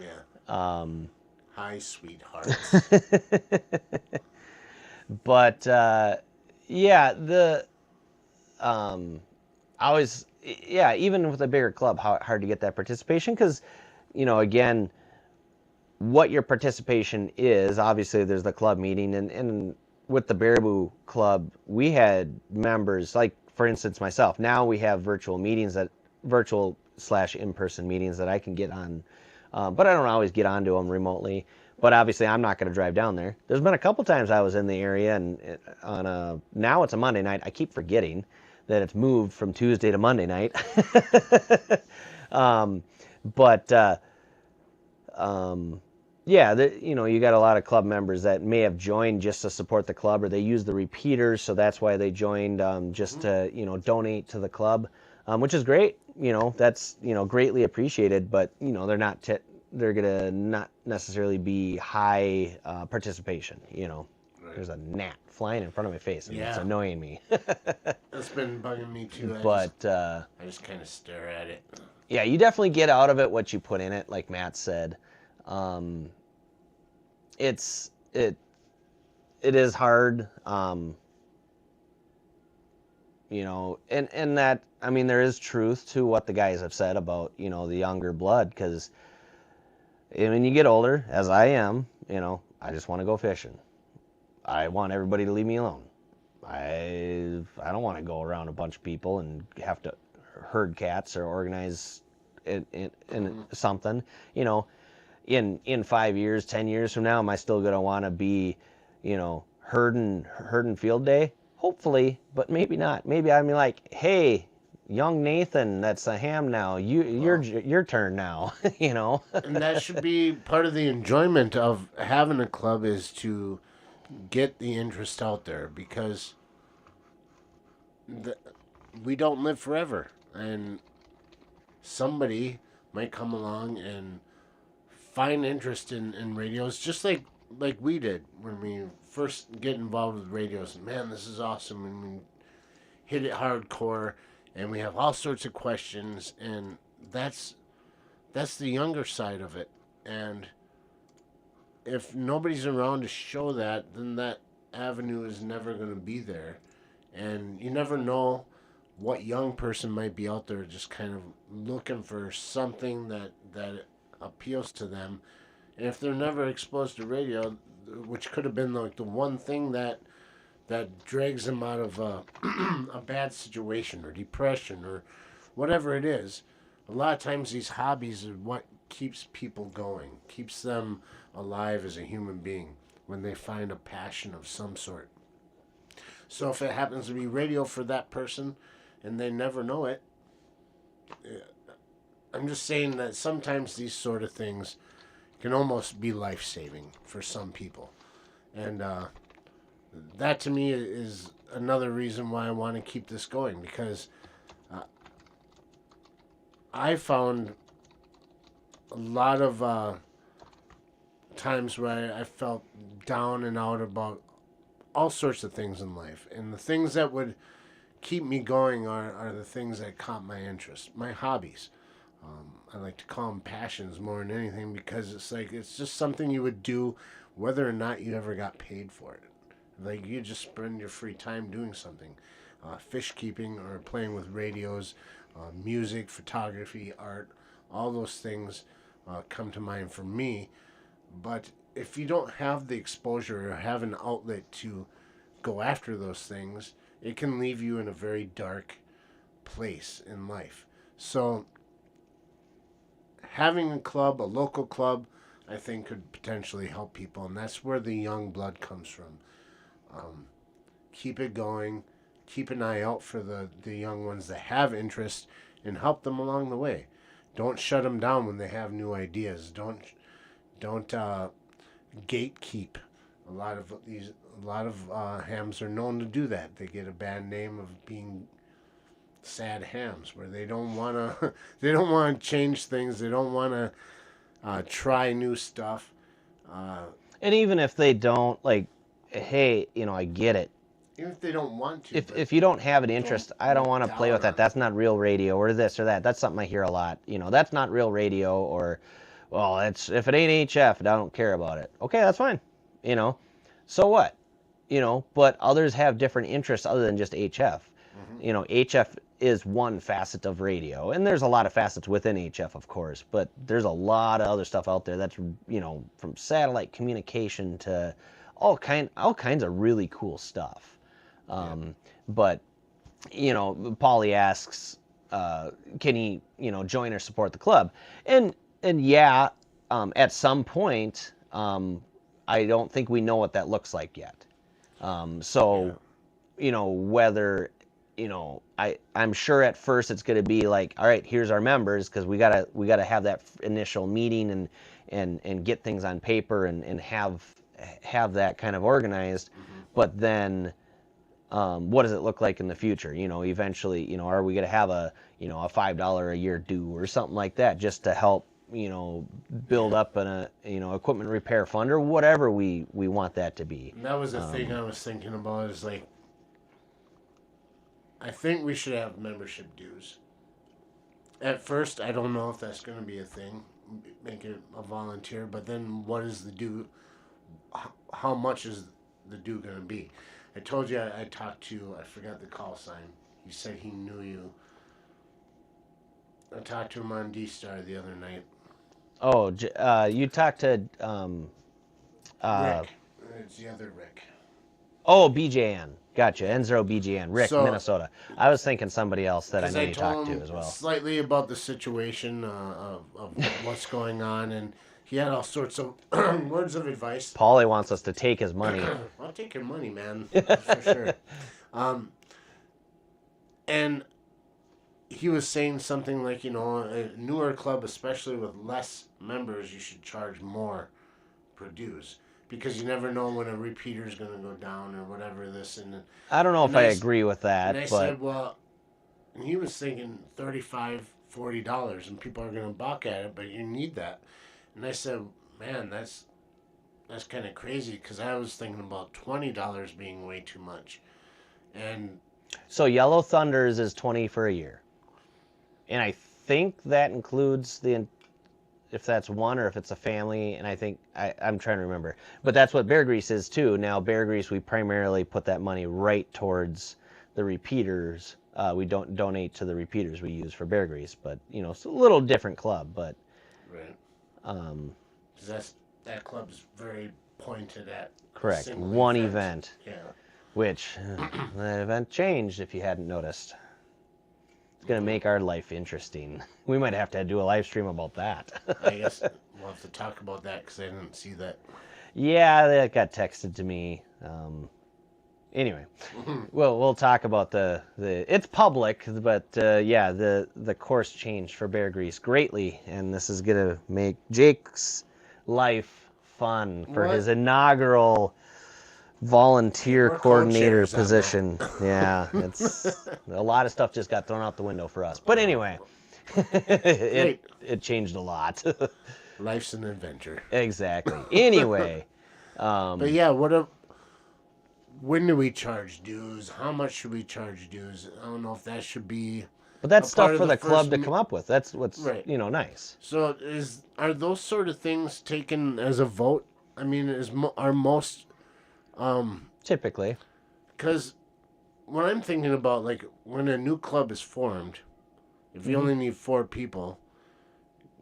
yeah. Hi, sweetheart. But yeah, I always, yeah, even with a bigger club, hard to get that participation because, you know, again, what your participation is, obviously there's the club meeting, and with the Baraboo Club, we had members, like, for instance, myself. Now we have virtual / in-person meetings that I can get on, but I don't always get onto them remotely. But obviously, I'm not going to drive down there. There's been a couple times I was in the area, and now it's a Monday night. I keep forgetting that it's moved from Tuesday to Monday night. But yeah, you know, you got a lot of club members that may have joined just to support the club, or they use the repeaters, so that's why they joined, just to, you know, donate to the club, which is great. You know, that's, you know, greatly appreciated. But, you know, they're gonna not necessarily be high participation. You know, right. There's a gnat flying in front of my face, and it's annoying me. That's been bugging me too. I just kind of stare at it. Yeah, you definitely get out of it what you put in it, like Matt said. It is hard, you know, and that, I mean, there is truth to what the guys have said about, you know, the younger blood, because when you get older, as I am, you know, I just want to go fishing. I want everybody to leave me alone. I don't want to go around a bunch of people and have to herd cats or organize in something. You know, in 5 years, 10 years from now, am I still gonna want to be, you know, herding field day? Hopefully, but maybe not. Maybe I'm like, hey, young Nathan, that's a ham now. Your turn now. You know. And that should be part of the enjoyment of having a club, is to get the interest out there, because we don't live forever, and somebody might come along and find interest in radios, just like we did when we first get involved with radios. Man, this is awesome, and we hit it hardcore, and we have all sorts of questions, and that's the younger side of it. And if nobody's around to show that, then that avenue is never going to be there. And you never know what young person might be out there just kind of looking for something that appeals to them. And if they're never exposed to radio, which could have been like the one thing that drags them out of a bad situation or depression or whatever it is, a lot of times these hobbies are what keeps people going, keeps them alive as a human being, when they find a passion of some sort. So if it happens to be radio for that person and they never know it, I'm just saying that sometimes these sort of things can almost be life-saving for some people. And that to me is another reason why I want to keep this going, because I found a lot of times where I felt down and out about all sorts of things in life, and the things that would keep me going are the things that caught my interest, my hobbies. I like to call them passions more than anything because it's like it's just something you would do whether or not you ever got paid for it. Like you just spend your free time doing something, fish keeping or playing with radios, music, photography, art, all those things come to mind for me. But if you don't have the exposure or have an outlet to go after those things, it can leave you in a very dark place in life. So having a club, a local club, I think could potentially help people, and that's where the young blood comes from. Um, Keep it going, keep an eye out for the young ones that have interest, and help them along the way. Don't shut them down when they have new ideas. Don't gatekeep. A lot of hams are known to do that. They get a bad name of being sad hams, where they don't want to they don't want to change things. They don't want to try new stuff. Uh, And even if they don't, like, hey, I get it. Even if they don't want to. If you don't have an don't interest, I don't look want to play down with that. on That's not real radio, or this or that. That's something I hear a lot. That's not real radio, or, well, it's if it ain't HF, I don't care about it. Okay, that's fine. You know, so what? But others have different interests other than just HF. HF is one facet of radio, and there's a lot of facets within HF, of course, but there's a lot of other stuff out there that's, from satellite communication to all kinds of really cool stuff. But, Paulie asks, can he, join or support the club? And yeah, at some point, I don't think we know what that looks like yet. So, whether, I'm sure at first it's going to be like, all right, here's our members, because we gotta have that initial meeting and get things on paper and have that kind of organized. But then, what does it look like in the future? Eventually, are we going to have a $5 a year due or something like that, just to help, build up an equipment repair fund, or whatever we want that to be. And that was the thing I was thinking about. Is like, I think we should have membership dues. At first, I don't know if that's going to be a thing. Make it a volunteer, but then what is the due? How much is the due going to be? I told you I talked to, I forgot the call sign. He said he knew you. I talked to him on D-Star the other night. Oh, you talked to Rick. It's the other Rick. Oh, BJN. Gotcha. Enzo BJN. Rick, So- Minnesota. I was thinking somebody else that I 'Cause know you told talked to him as well. slightly about the situation of what's going on, and he had all sorts of words of advice. Paulie wants us to take his money. I'll take your money, man. That's for sure. And he was saying something like, a newer club, especially with less members, you should charge more per dues. Because you never know when a repeater is going to go down or whatever this. And I don't know if And I I agree with that, and I but said, well, and he was thinking $35, $40, and people are going to balk at it, but you need that. And I said, man, that's kind of crazy, because I was thinking about $20 being way too much. And so Yellow Thunders is 20 for a year. And I think that includes if that's one or if it's a family, and I think I'm trying to remember. But that's what Bear Grease is too. Now Bear Grease, we primarily put that money right towards the repeaters. We don't donate to the repeaters we use for Bear Grease, but it's a little different club. But right, um, 'cause that club's very pointed at a correct, single one event, Yeah. which that event changed if you hadn't noticed. It's going to make our life interesting. We might have to do a live stream about that. I guess we'll have to talk about that, because I didn't see that. Yeah, that got texted to me. Anyway, we'll talk about the it's public, but yeah, the course changed for Bear Grease greatly, and this is gonna make Jake's life fun for his inaugural volunteer We're coordinator co-chairs on position. Yeah, it's a lot of stuff just got thrown out the window for us. But anyway, it changed a lot. Life's an adventure. Exactly. Anyway, But yeah, when do we charge dues? How much should we charge dues? I don't know if that should be But a that's stuff part of for the the club first to come up with. That's what's, right. nice. So are those sort of things taken as a vote? I mean, are most Typically. because what I'm thinking about, like when a new club is formed, if you only need 4 people,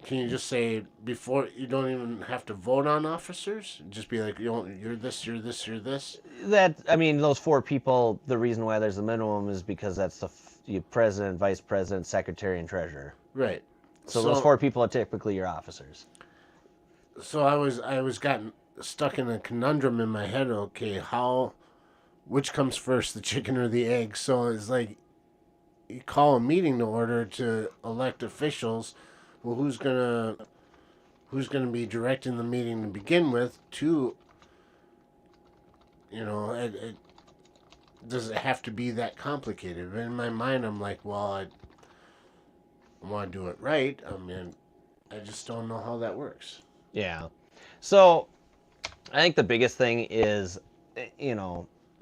can you just say before you don't even have to vote on officers? Just be like, you're this, you're this, you're this. Those 4 people, the reason why there's a minimum is because that's the president, vice president, secretary, and treasurer. Right. So those 4 people are typically your officers. So I was gotten stuck in a conundrum in my head. Okay, which comes first, the chicken or the egg? So it's like you call a meeting to order to elect officials. Well, who's gonna be directing the meeting to begin with? Does it have to be that complicated? In my mind, I'm like, well, I want to do it right. I mean, I just don't know how that works. Yeah. So I think the biggest thing is,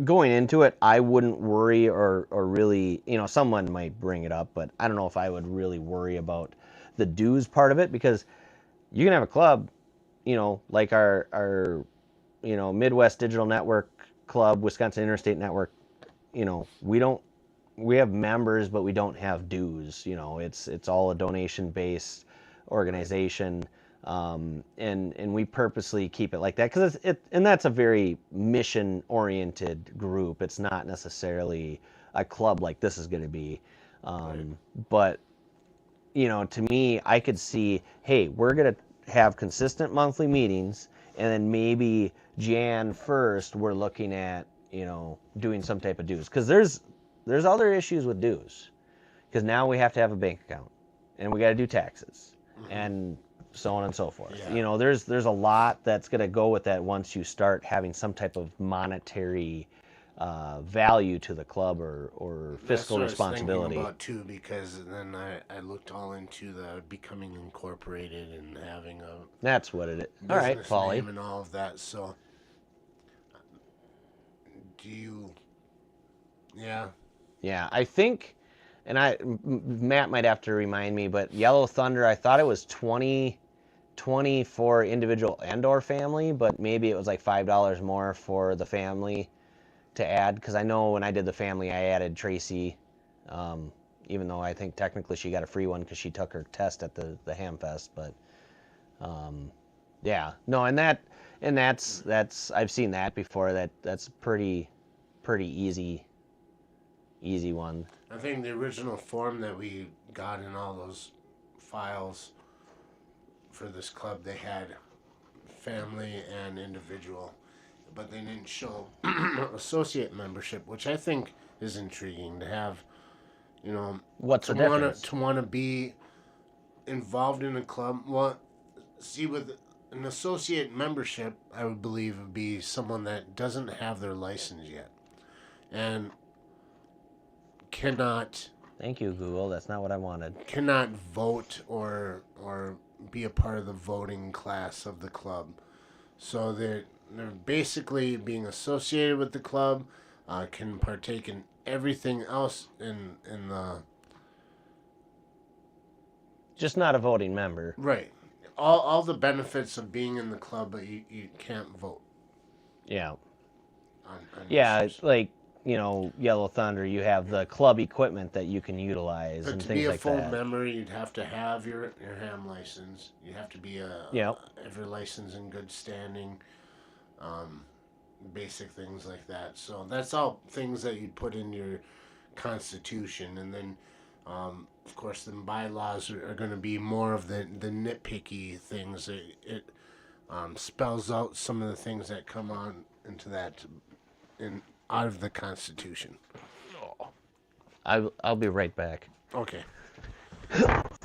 going into it, I wouldn't worry or really, someone might bring it up, but I don't know if I would really worry about the dues part of it, because you can have a club, like our Midwest Digital Network Club, Wisconsin Interstate Network, we have members, but we don't have dues. It's all a donation based organization. And we purposely keep it like that because and that's a very mission oriented group. It's not necessarily a club like this is going to be. But to me, I could see, hey, we're going to have consistent monthly meetings, and then maybe Jan 1st, we're looking at, doing some type of dues. Because there's other issues with dues. Because now we have to have a bank account, and we got to do taxes, and so on and so forth. Yeah. There's a lot that's going to go with that once you start having some type of monetary value to the club or fiscal responsibility. That's what I was thinking about too, because then I looked all into the becoming incorporated and having a That's what it is. All right, business Paulie. name and all of that. So, do you? Yeah. Yeah, I think, and Matt might have to remind me, but Yellow Thunder, I thought it was 20 for individual and/or family, but maybe it was like $5 more for the family to add, because I know when I did the family, I added Tracy, even though I think technically she got a free one because she took her test at the Hamfest. But yeah, no, and that's I've seen that before. That's pretty easy one. I think the original form that we got in all those files for this club, they had family and individual, but they didn't show associate membership, which I think is intriguing to have. What's to the difference? To want to be involved in a club. Well, see, with an associate membership, I would believe would be someone that doesn't have their license yet and cannot. Thank you, Google. That's not what I wanted. Cannot vote or be a part of the voting class of the club. So they're basically being associated with the club, can partake in everything else in the. Just not a voting member. Right. All the benefits of being in the club, but you can't vote. Yeah. On Yeah, issues. like, Yellow Thunder, you have the club equipment that you can utilize But and to things be a like full that. member, you'd have to have your ham license. You have to be have your license in good standing. Basic things like that. So that's all things that you'd put in your constitution, and then of course the bylaws are going to be more of the nitpicky things. It spells out some of the things that come on into that out of the constitution. I'll be right back. Okay.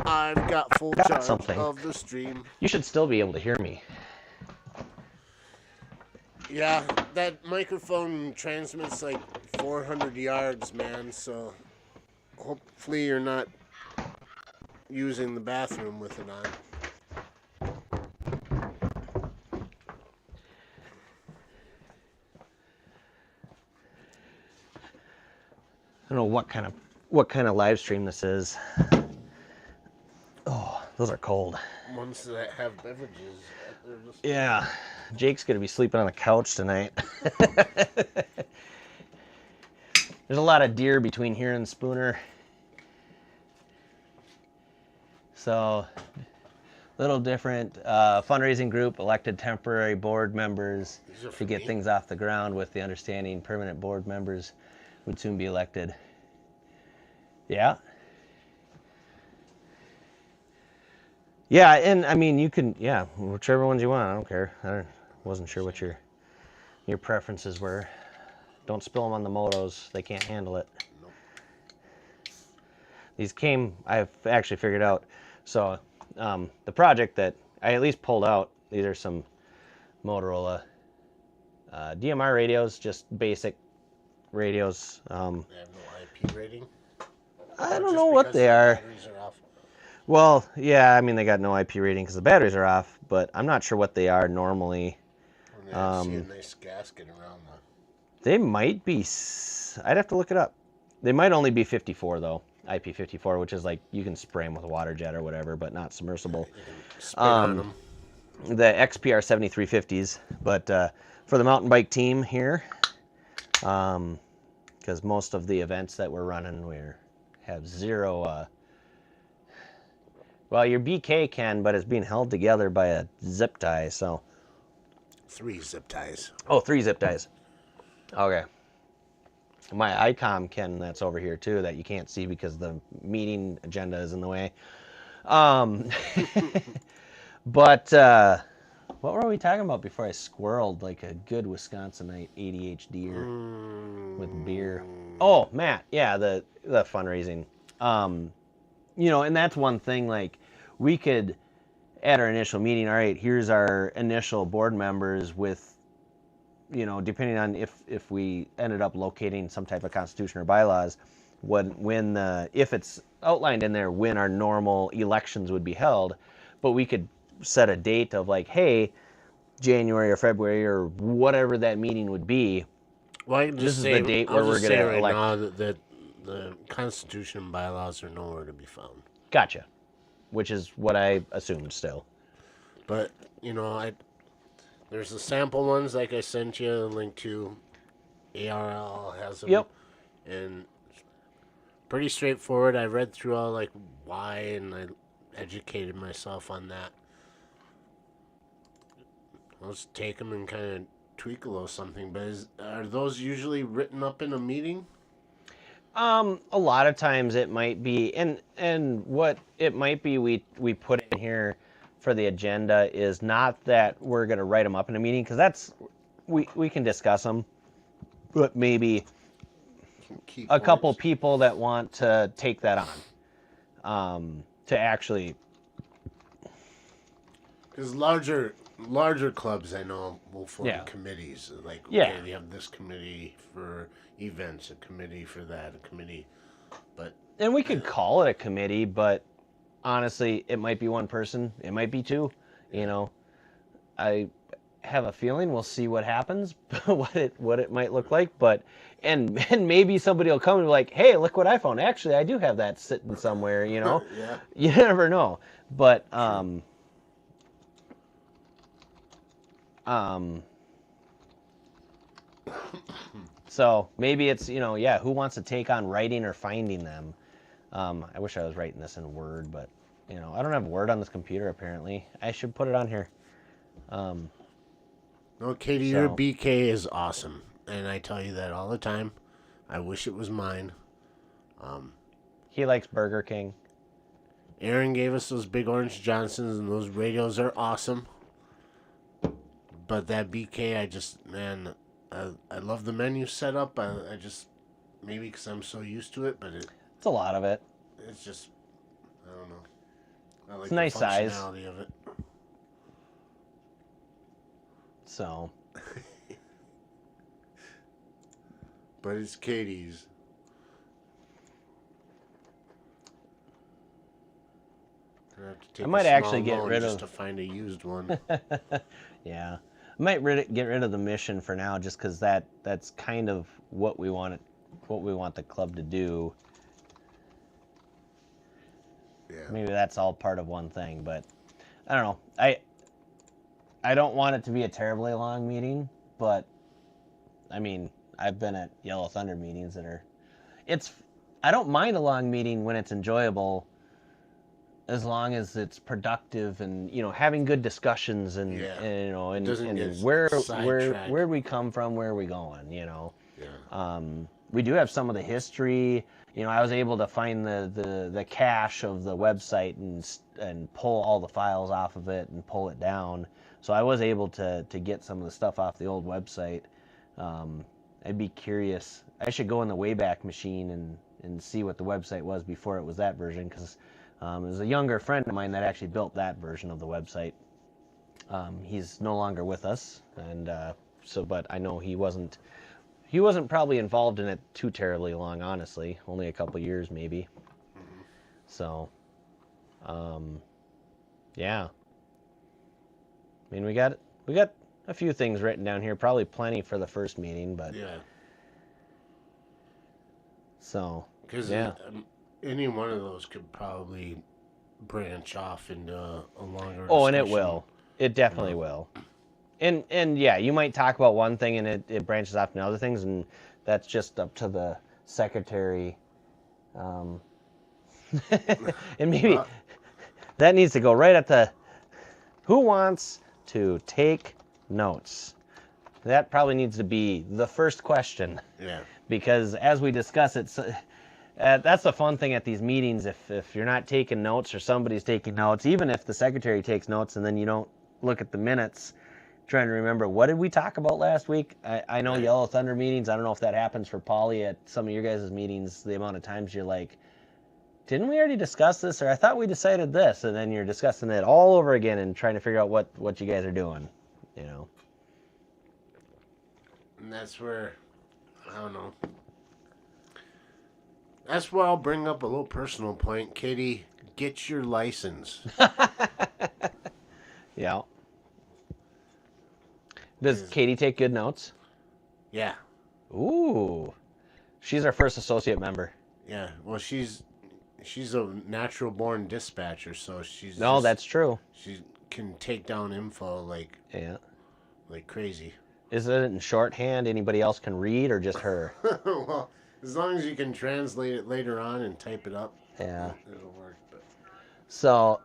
I've got full charge something. of the stream. You should still be able to hear me. Yeah, that microphone transmits like 400 yards, man, so hopefully you're not using the bathroom with it on. know what kind of live stream this is. Oh, those are cold. Ones that have beverages. They're just Yeah, Jake's gonna be sleeping on the couch tonight. There's a lot of deer between here and Spooner, so little different. Fundraising group elected temporary board members These are to for get me? things off the ground, with the understanding permanent board members would soon be elected. Yeah. Yeah, and I mean, you can, yeah, whichever ones you want. I don't care. Wasn't sure what your preferences were. Don't spill them on the motos. They can't handle it. Nope. These I've actually figured out. So the project that I at least pulled out, these are some Motorola DMR radios, just basic radios. They have no IP rating. I Or don't just know what because they the are. batteries are off. Well, yeah, I mean, they got no IP rating because the batteries are off, but I'm not sure what they are normally. And then I see a nice gasket around the. They might be, I'd have to look it up. They might only be 54 though, IP54, which is like you can spray them with a water jet or whatever, but not submersible. You can spit on them. The XPR 7350s, but for the mountain bike team here, because most of the events that we're running, have zero. Well, your BK can, but it's being held together by a zip tie. So 3 zip ties. oh, 3 zip ties. Okay. My ICOM can, that's over here too, that you can't see because the meeting agenda is in the way. But what were we talking about before I squirreled like a good Wisconsinite ADHDer with beer? Oh, Matt, yeah, the fundraising. And that's one thing, like, we could, at our initial meeting, all right, here's our initial board members with, depending on if we ended up locating some type of constitution or bylaws, if it's outlined in there when our normal elections would be held, but we could set a date of like, hey, January or February or whatever that meeting would be. Well, I can This just is say, the date I'll where we're just say gonna right elect. now that the Constitution and bylaws are nowhere to be found. Gotcha. Which is what I assumed still. But there's the sample ones like I sent you a link to. ARL has them. Yep. And it's pretty straightforward. I read through all like why, and I educated myself on that. Let's take them and kind of tweak a little something. But are those usually written up in a meeting? A lot of times it might be, and what it might be we put in here for the agenda is not that we're going to write them up in a meeting, because that's we can discuss them, but maybe Key a couple points. people that want to take that on, to actually. Because larger clubs I know will form Yeah. committees. Like, Yeah. okay, they have this committee for events, a committee for that, a committee. But And we could call it a committee, but honestly, it might be one person, it might be two. I have a feeling we'll see what happens, what it might look like. But and maybe somebody will come and be like, "Hey, look what I found! Actually, I do have that sitting somewhere." yeah. You never know. But so maybe it's who wants to take on writing or finding them. I wish I was writing this in Word, but I don't have Word on this computer apparently. I should put it on here. No, Katie, So- your BK is awesome, and I tell you that all the time. I wish it was mine. He likes Burger King. Aaron gave us those big orange Johnsons, and those radios are awesome. But that BK, I love the menu setup. I just, maybe because I'm so used to it, but It's a lot of it. it's just, I don't know. I like It's a nice the size. functionality of it. So But it's Katie's. I have to take I might a small actually get loan rid just of- to find a used one. yeah, I might get rid of the mission for now, just because that's kind of what we want we want the club to do. Yeah. Maybe that's all part of one thing, but I don't know. I don't want it to be a terribly long meeting, but I mean, I've been at Yellow Thunder meetings that are I don't mind a long meeting when it's enjoyable, as long as it's productive and having good discussions and, Yeah. and and, Doesn't get and where sidetracked. we come from, where are we going, Yeah. we do have some of the history. I was able to find the cache of the website and pull all the files off of it and pull it down, so I was able to get some of the stuff off the old website. I'd be curious. I should go in the Wayback Machine and see what the website was before it was that version, because it was a younger friend of mine that actually built that version of the website. He's no longer with us, and but I know he wasn't probably involved in it too terribly long, honestly. Only a couple years, maybe. Mm-hmm. So, yeah. I mean, we got a few things written down here. Probably plenty for the first meeting, but Yeah. so Because yeah. any one of those could probably branch off into a longer. Oh, and it discussion. will. It definitely will. And yeah, you might talk about one thing and it branches off into other things, and that's just up to the secretary. And maybe that needs to go right at the who wants to take notes. That probably needs to be the first question. Yeah. Because as we discuss it, that's the fun thing at these meetings. If you're not taking notes or somebody's taking notes, even if the secretary takes notes and then you don't look at the minutes, trying to remember what did we talk about last week. I know Right. Yellow Thunder meetings. I don't know if that happens for Polly at some of your guys' meetings. The amount of times you're like, didn't we already discuss this, or I thought we decided this, and then you're discussing it all over again and trying to figure out what you guys are doing. And that's where, I don't know. That's where I'll bring up a little personal point. Katie, get your license. Yeah. Does Katie take good notes? Yeah. Ooh. She's our first associate member. Yeah. Well, she's a natural born dispatcher, so That's true. She can take down info like crazy. Is it in shorthand anybody else can read, or just her? Well, as long as you can translate it later on and type it up, Yeah. it'll work. But So,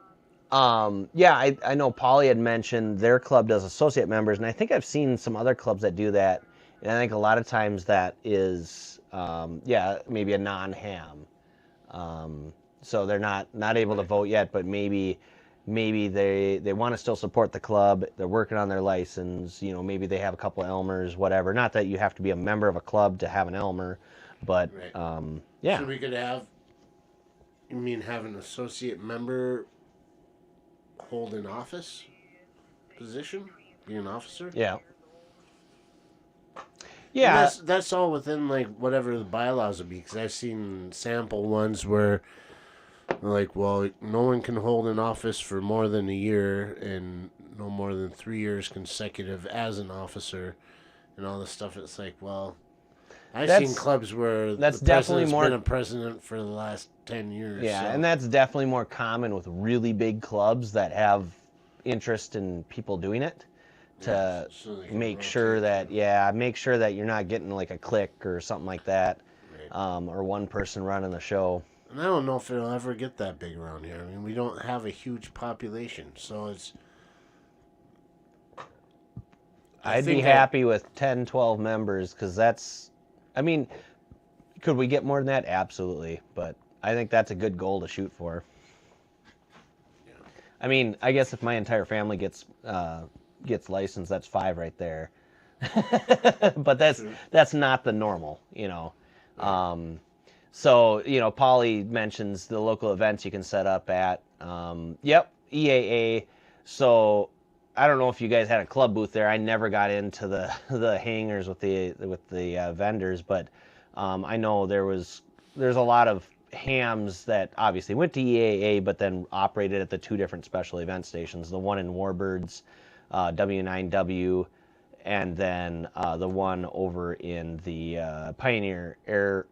yeah, I know Polly had mentioned their club does associate members, and I think I've seen some other clubs that do that. And I think a lot of times that is, maybe a non-ham. So they're not able to vote yet, but maybe they want to still support the club. They're working on their license. Maybe they have a couple of Elmers, whatever. Not that you have to be a member of a club to have an Elmer, but right. yeah. So we could have. You mean have an associate member hold an office position, be an officer? Yeah. And Yeah. that's all within like whatever the bylaws would be. Because I've seen sample ones where, like, well, no one can hold an office for more than a year and no more than 3 years consecutive as an officer, and all this stuff. It's like, well, I've seen clubs where that's the definitely president's more been a president for the last 10 years. Yeah, so. and that's definitely more common with really big clubs that have interest in people doing it, to so they can make sure rotate. that you're not getting like a clique or something like that, Right. or one person running the show. And I don't know if it'll ever get that big around here. I mean, we don't have a huge population, so it's. I'd be happy with 10, 12 members, because that's, I mean, could we get more than that? Absolutely, but I think that's a good goal to shoot for. Yeah. I mean, I guess if my entire family gets licensed, that's 5 right there. But that's not the normal. Right. So, Polly mentions the local events you can set up at. Yep, EAA. So I don't know if you guys had a club booth there. I never got into the hangars with the vendors, but I know there's a lot of hams that obviously went to EAA, but then operated at the 2 different special event stations. The one in Warbirds, W9W, and then the one over in the Pioneer Airport.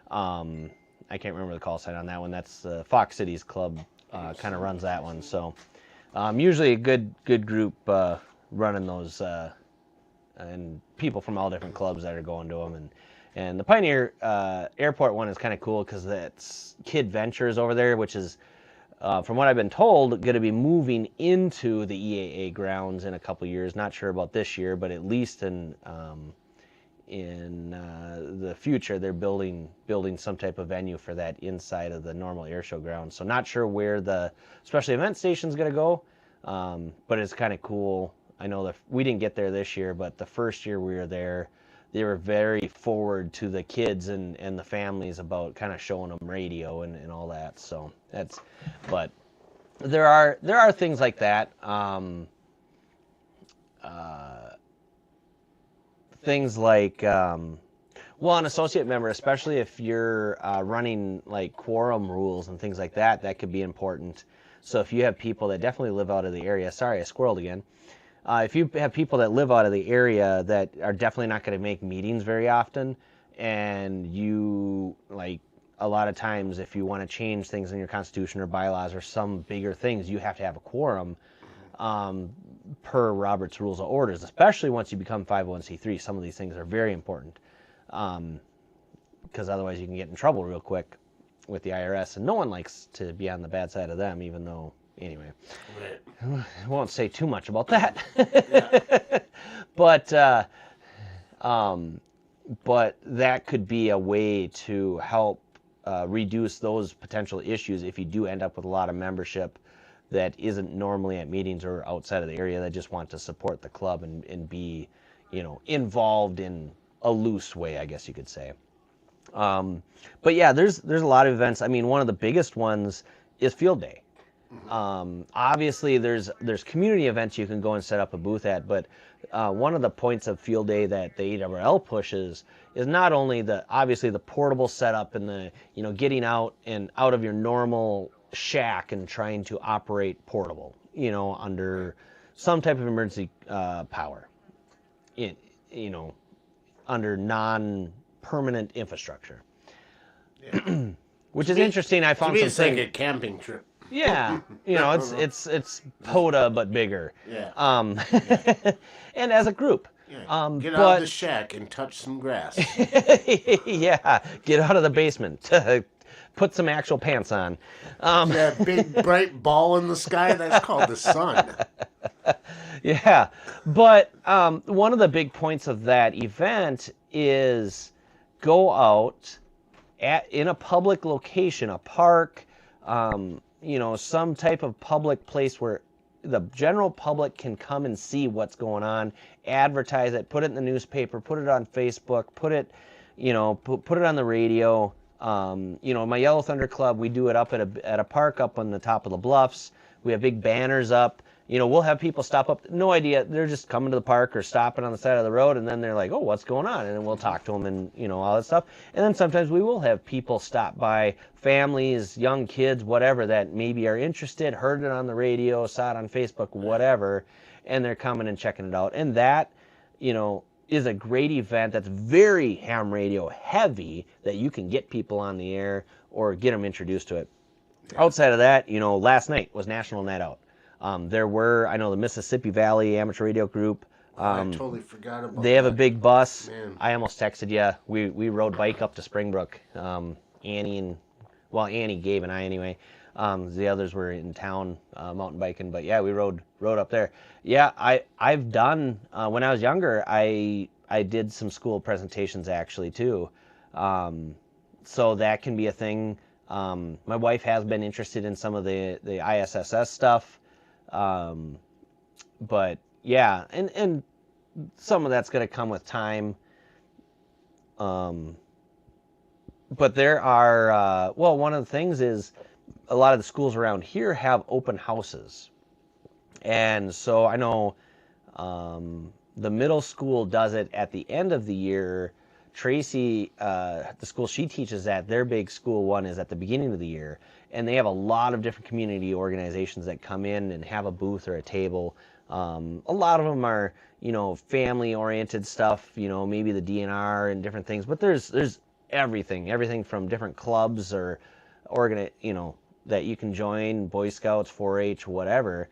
I can't remember the call sign on that one. That's Fox Cities Club kind of runs that one. So usually a good group running those, and people from all different clubs that are going to them. And the Pioneer Airport one is kind of cool because that's Kid Ventures over there, which is, from what I've been told, going to be moving into the EAA grounds in a couple years. Not sure about this year, but at least in the future, they're building some type of venue for that inside of the normal air show grounds. So not sure where the special event station is going to go, but it's kind of cool. I know that we didn't get there this year, but the first year we were there, they were very forward to the kids and the families about kind of showing them radio and all that. So but there are things like that. Things like, well, an associate member, especially if you're running like quorum rules and things like that, that could be important. So if you have people that definitely live out of the area, sorry, I squirreled again. If you have people that live out of the area that are definitely not going to make meetings very often, and you, like, a lot of times if you want to change things in your constitution or bylaws or some bigger things, you have to have a quorum per Robert's Rules of Orders, especially once you become 501c3. Some of these things are very important because otherwise you can get in trouble real quick with the IRS, and no one likes to be on the bad side of them, even though, anyway, I won't say too much about that. But that could be a way to help reduce those potential issues if you do end up with a lot of membership that isn't normally at meetings or outside of the area that just want to support the club and be, involved in a loose way, I guess you could say. But yeah, there's a lot of events. I mean, one of the biggest ones is Field Day. Obviously, there's community events you can go and set up a booth at, but one of the points of Field Day that the AWRL pushes is not only obviously the portable setup and the getting out of your normal shack and trying to operate portable, under some type of emergency power, under non-permanent infrastructure. Yeah. Which is interesting. I found it's like a camping trip. Yeah, it's POTA but bigger. Yeah. And as a group. Yeah. Get out of the shack and touch some grass. Yeah, get out of the basement. Put some actual pants on. That big bright ball in the sky, that's called the sun. Yeah, but one of the big points of that event is go out in a public location, a park, some type of public place where the general public can come and see what's going on, advertise it, put it in the newspaper, put it on Facebook, put it on the radio. My Yellow Thunder Club, we do it up at a park up on the top of the bluffs. We have big banners up. We'll have people stop up. No idea. They're just coming to the park or stopping on the side of the road, and then they're like, oh, what's going on? And then we'll talk to them and, all that stuff. And then sometimes we will have people stop by, families, young kids, whatever, that maybe are interested, heard it on the radio, saw it on Facebook, whatever, and they're coming and checking it out. And that, is a great event that's very ham radio heavy that you can get people on the air or get them introduced to it. Yeah. Outside of that, last night was National Night Out. I know the Mississippi Valley Amateur Radio Group. I totally forgot about They have a big bus. Man. I almost texted you. We rode bike up to Springbrook. Annie, Gabe, and I anyway. The others were in town mountain biking, but yeah, we rode up there. Yeah, I've done when I was younger. I did some school presentations actually too, so that can be a thing. My wife has been interested in some of the ISSS stuff, but yeah, and some of that's going to come with time. But there are one of the things is a lot of the schools around here have open houses. And so I know the middle school does it at the end of the year Tracy, the school she teaches at, their big school one is at the beginning of the year, and they have a lot of different community organizations that come in and have a booth or a table. A lot of them are, family-oriented stuff, maybe the DNR and different things, but there's everything from different clubs or that you can join, Boy Scouts, 4-H, whatever.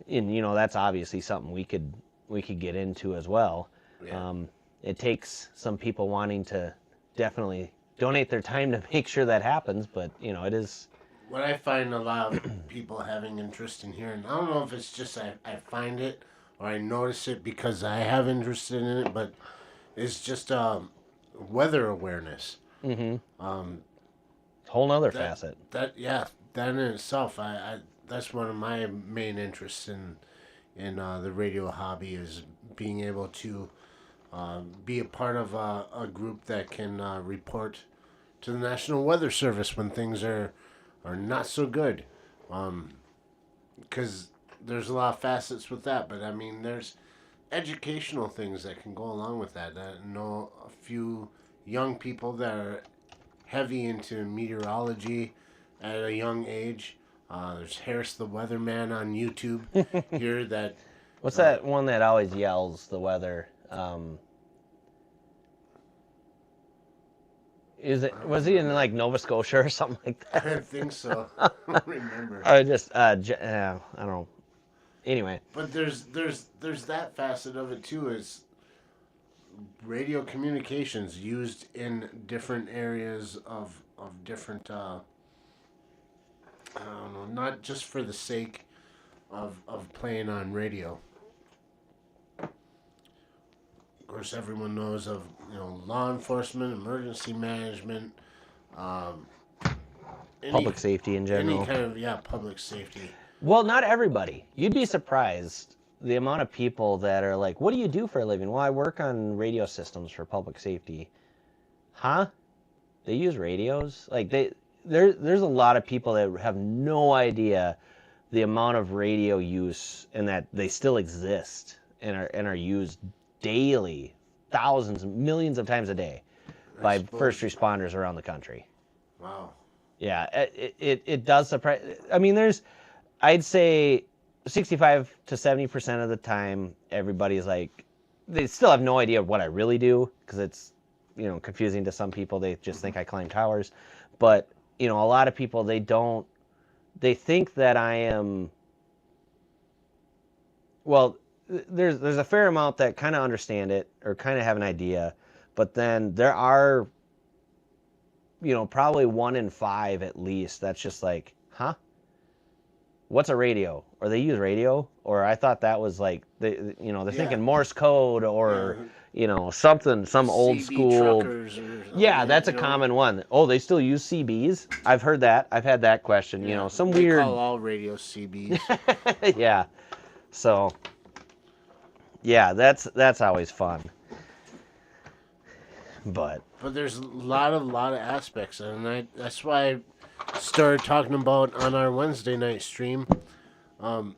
And that's obviously something we could get into as well. Yeah. It takes some people wanting to definitely donate their time to make sure that happens, but it is. What I find a lot of people having interest in here, and I don't know if it's just I find it or I notice it because I have interest in it, but it's just weather awareness. Whole nother facet. That in itself, I that's one of my main interests in the radio hobby is being able to be a part of a group that can report to the National Weather Service when things are not so good, because there's a lot of facets with that. But I mean, there's educational things that can go along with that. I know a few young people that are heavy into meteorology at a young age. There's Harris the Weatherman on YouTube here that. What's that one that always yells the weather? Was he in like Nova Scotia or something like that? I think so. I don't remember. I don't know. Anyway. But there's that facet of it too, is radio communications used in different areas of different I don't know, not just for the sake of playing on radio. Of course, everyone knows of law enforcement, emergency management, Public safety in general. Any kind of public safety. Well, not everybody. You'd be surprised the amount of people that are like, "What do you do for a living?" "Well, I work on radio systems for public safety." Huh? They use radios? Like there's a lot of people that have no idea the amount of radio use and that they still exist and are used daily, thousands, millions of times a day by first responders around the country. Wow. Yeah, it does surprise. I mean, I'd say 65 to 70% of the time, everybody's like, they still have no idea what I really do because it's, confusing to some people. They just think I climb towers. But, a lot of people, they think that I am, well, there's a fair amount that kind of understand it or kind of have an idea, but then there are, probably 1 in 5 at least that's just like, huh? What's a radio? Or they use radio? Or I thought that was like, they're thinking Morse code or, something, some old CB school. Yeah, that's a common one. Oh, they still use CBs? I've heard that. I've had that question. Some they weird. call all radios CBs. Yeah. So. Yeah, that's always fun. But there's a lot of aspects, and that's why I started talking about on our Wednesday night stream. The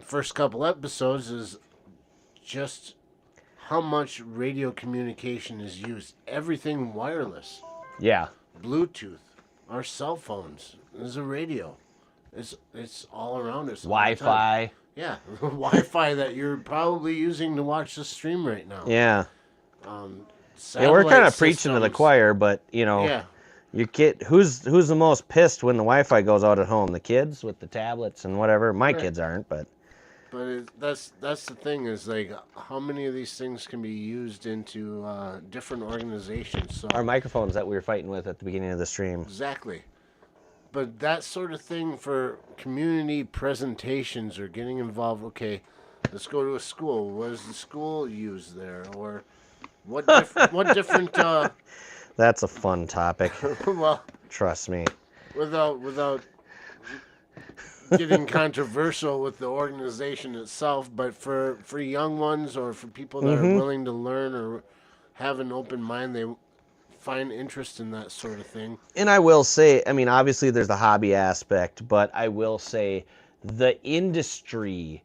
first couple episodes is just how much radio communication is used. Everything wireless. Yeah. Bluetooth. Our cell phones is a radio. It's all around us. Wi-Fi. Yeah, Wi-Fi that you're probably using to watch the stream right now. Yeah. We're kind of preaching to the choir, but Yeah. your kid, who's the most pissed when the Wi-Fi goes out at home? The kids with the tablets and whatever. My kids aren't, but. But that's the thing is like how many of these things can be used into different organizations. So our microphones that we were fighting with at the beginning of the stream. exactly. But that sort of thing for community presentations or getting involved. Okay, let's go to a school. What does the school use there? Or what different? That's a fun topic. Well, trust me. Without getting controversial with the organization itself, but for young ones or for people that are willing to learn or have an open mind, they find interest in that sort of thing. And I will say, I mean, obviously there's the hobby aspect, but I will say the industry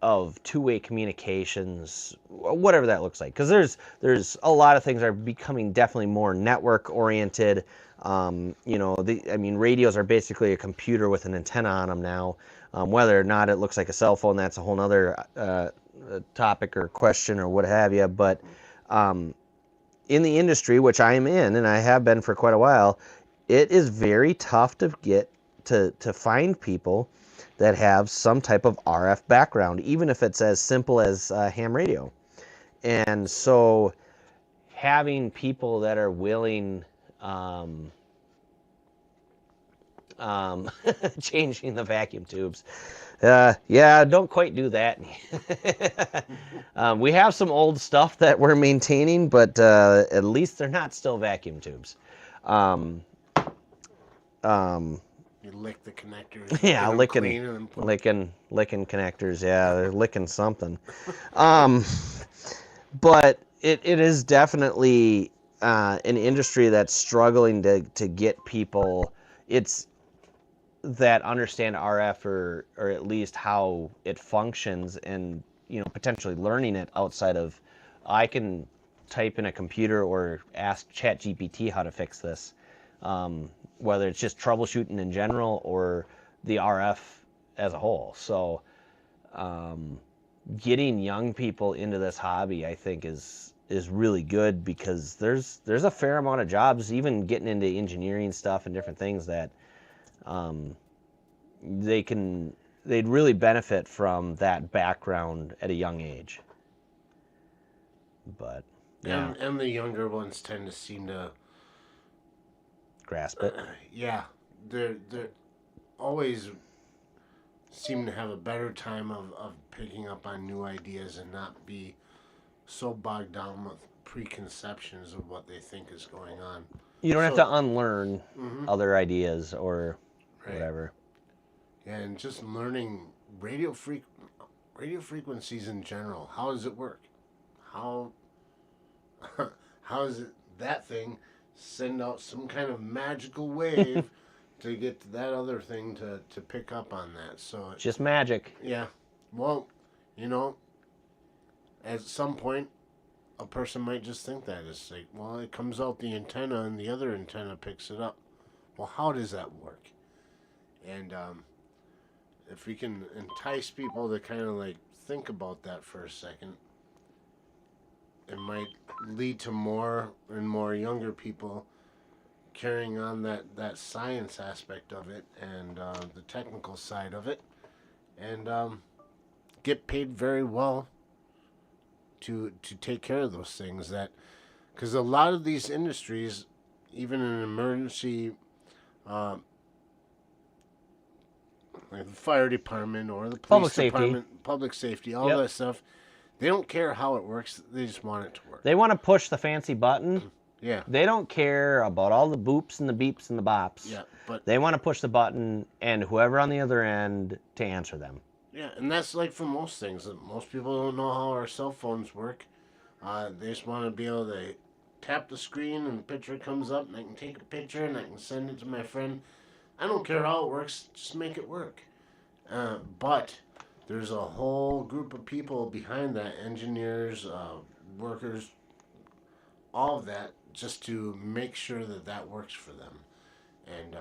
of two-way communications, whatever that looks like. Because there's a lot of things are becoming definitely more network oriented. Radios are basically a computer with an antenna on them now. Whether or not it looks like a cell phone, that's a whole other topic or question or what have you. But in the industry, which I am in, and I have been for quite a while, it is very tough to get to find people that have some type of RF background, even if it's as simple as ham radio. And so having people that are willing, changing the vacuum tubes. Don't quite do that. We have some old stuff that we're maintaining, but at least they're not still vacuum tubes. You lick the connectors. Yeah, licking connectors. Yeah, they're licking something. But it is definitely an industry that's struggling to get people. It's that understand RF or at least how it functions, and potentially learning it outside of I can type in a computer or ask ChatGPT how to fix this, whether it's just troubleshooting in general or the RF as a whole. So getting young people into this hobby, I think, is really good, because there's a fair amount of jobs, even getting into engineering stuff and different things that they'd really benefit from that background at a young age. But yeah, and the younger ones tend to seem to grasp it. They're always seem to have a better time of picking up on new ideas and not be so bogged down with preconceptions of what they think is going on. You don't have to unlearn other ideas or whatever. Yeah, and just learning radio frequencies in general. How does it work? How does that thing send out some kind of magical wave to get to that other thing to pick up on that? So just magic. Yeah. Well, at some point, a person might just think that it's like, well, it comes out the antenna and the other antenna picks it up. Well, how does that work? And if we can entice people to kind of like think about that for a second, it might lead to more and more younger people carrying on that science aspect of it and the technical side of it, and get paid very well to take care of those things. That because a lot of these industries, even in an emergency, like the fire department or the police department, public safety, all that stuff, they don't care how it works. They just want it to work. They want to push the fancy button. Yeah. They don't care about all the boops and the beeps and the bops. Yeah, but they want to push the button and whoever on the other end to answer them. Yeah, and that's like for most things. Most people don't know how our cell phones work. They just want to be able to tap the screen and the picture comes up and I can take a picture and I can send it to my friend. I don't care how it works, just make it work. But there's a whole group of people behind that, engineers, workers, all of that, just to make sure that works for them. And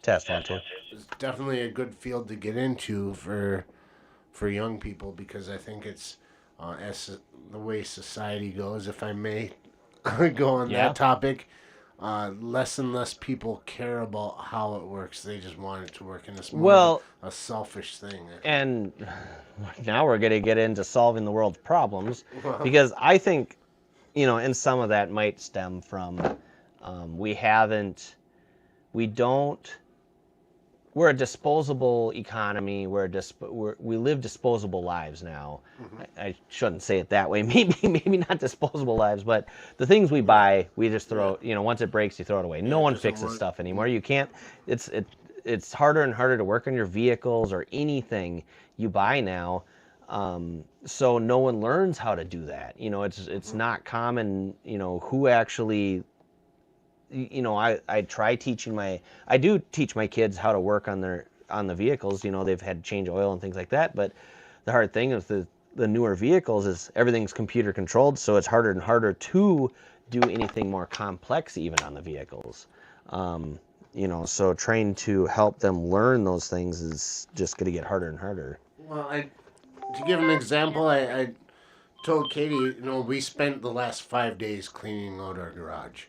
test one too. It's definitely a good field to get into for young people, because I think it's as the way society goes, if I may go on that topic, less and less people care about how it works. They just want it to work, and it's more a selfish thing. And now we're going to get into solving the world's problems, because I think, and some of that might stem from we're a disposable economy. We live disposable lives now. I shouldn't say it that way. Maybe not disposable lives, but the things we buy, we just throw. Once it breaks, you throw it away. No one fixes stuff anymore. You can't. It's harder and harder to work on your vehicles or anything you buy now. So no one learns how to do that. It's not common. Who actually. I do teach my kids how to work on on the vehicles. They've had to change oil and things like that. But the hard thing with the newer vehicles is everything's computer controlled, so it's harder and harder to do anything more complex even on the vehicles. So trying to help them learn those things is just going to get harder and harder. Well, to give an example, I told Katie, we spent the last 5 days cleaning out our garage.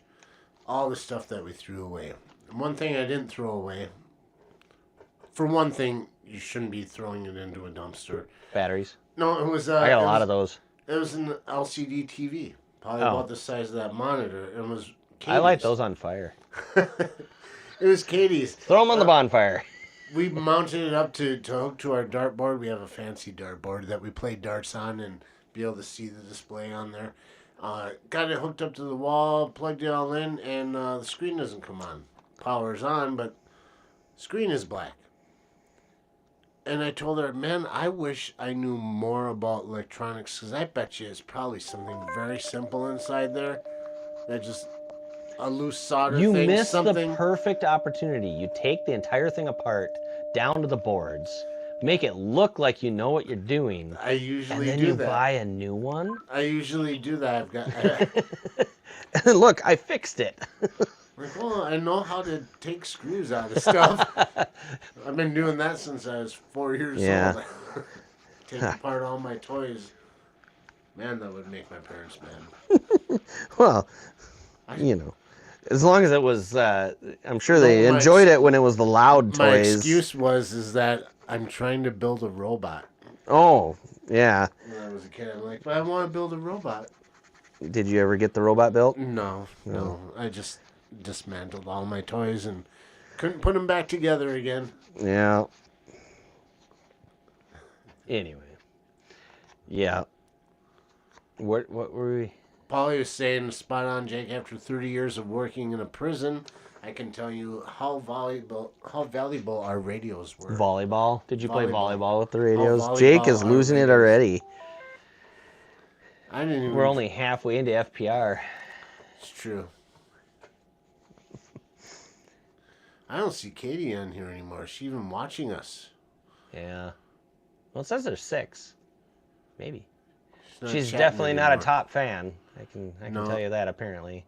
All the stuff that we threw away. And one thing I didn't throw away, for one thing, you shouldn't be throwing it into a dumpster. Batteries? No, it was... I got a lot of those. It was an LCD TV. Probably about the size of that monitor. It was Katie's. I light those on fire. It was Katie's. Throw them on the bonfire. We mounted it up to hook to our dartboard. We have a fancy dartboard that we play darts on and be able to see the display on there. Got it hooked up to the wall, plugged it all in, and the screen doesn't come on. Power's on, but screen is black. And I told her, man, I wish I knew more about electronics, because I bet you it's probably something very simple inside there. That just a loose solder You thing, missed something. the perfect opportunity. You take the entire thing apart, down to the boards, make it look like you know what you're doing, I usually and then do you that. buy a new one. I usually do that. I've got... And then look, I fixed it. Like, well, I know how to take screws out of stuff. I've been doing that since I was 4 years Yeah. old. Take apart all my toys. Man, that would make my parents mad. Well, as long as it was, I'm sure they No, my enjoyed it when it was the loud toys. My excuse is that I'm trying to build a robot. Oh, yeah. When I was a kid, I'm like, but I want to build a robot. Did you ever get the robot built? No. I just dismantled all my toys and couldn't put them back together again. Yeah. Anyway. Yeah. What were we? Paulie was saying, spot on, Jake, after 30 years of working in a prison, I can tell you how valuable our radios were. Volleyball? Did you play Volleyball. volleyball with the radios? volleyball, Jake is our losing it radios. already. I didn't even... We're only halfway into FPR. It's true. I don't see Katie on here anymore. Is she even watching us? Yeah. Well, it says there's 6. Maybe. not She's chatting definitely not a anymore. top fan. I can No. tell you that, apparently.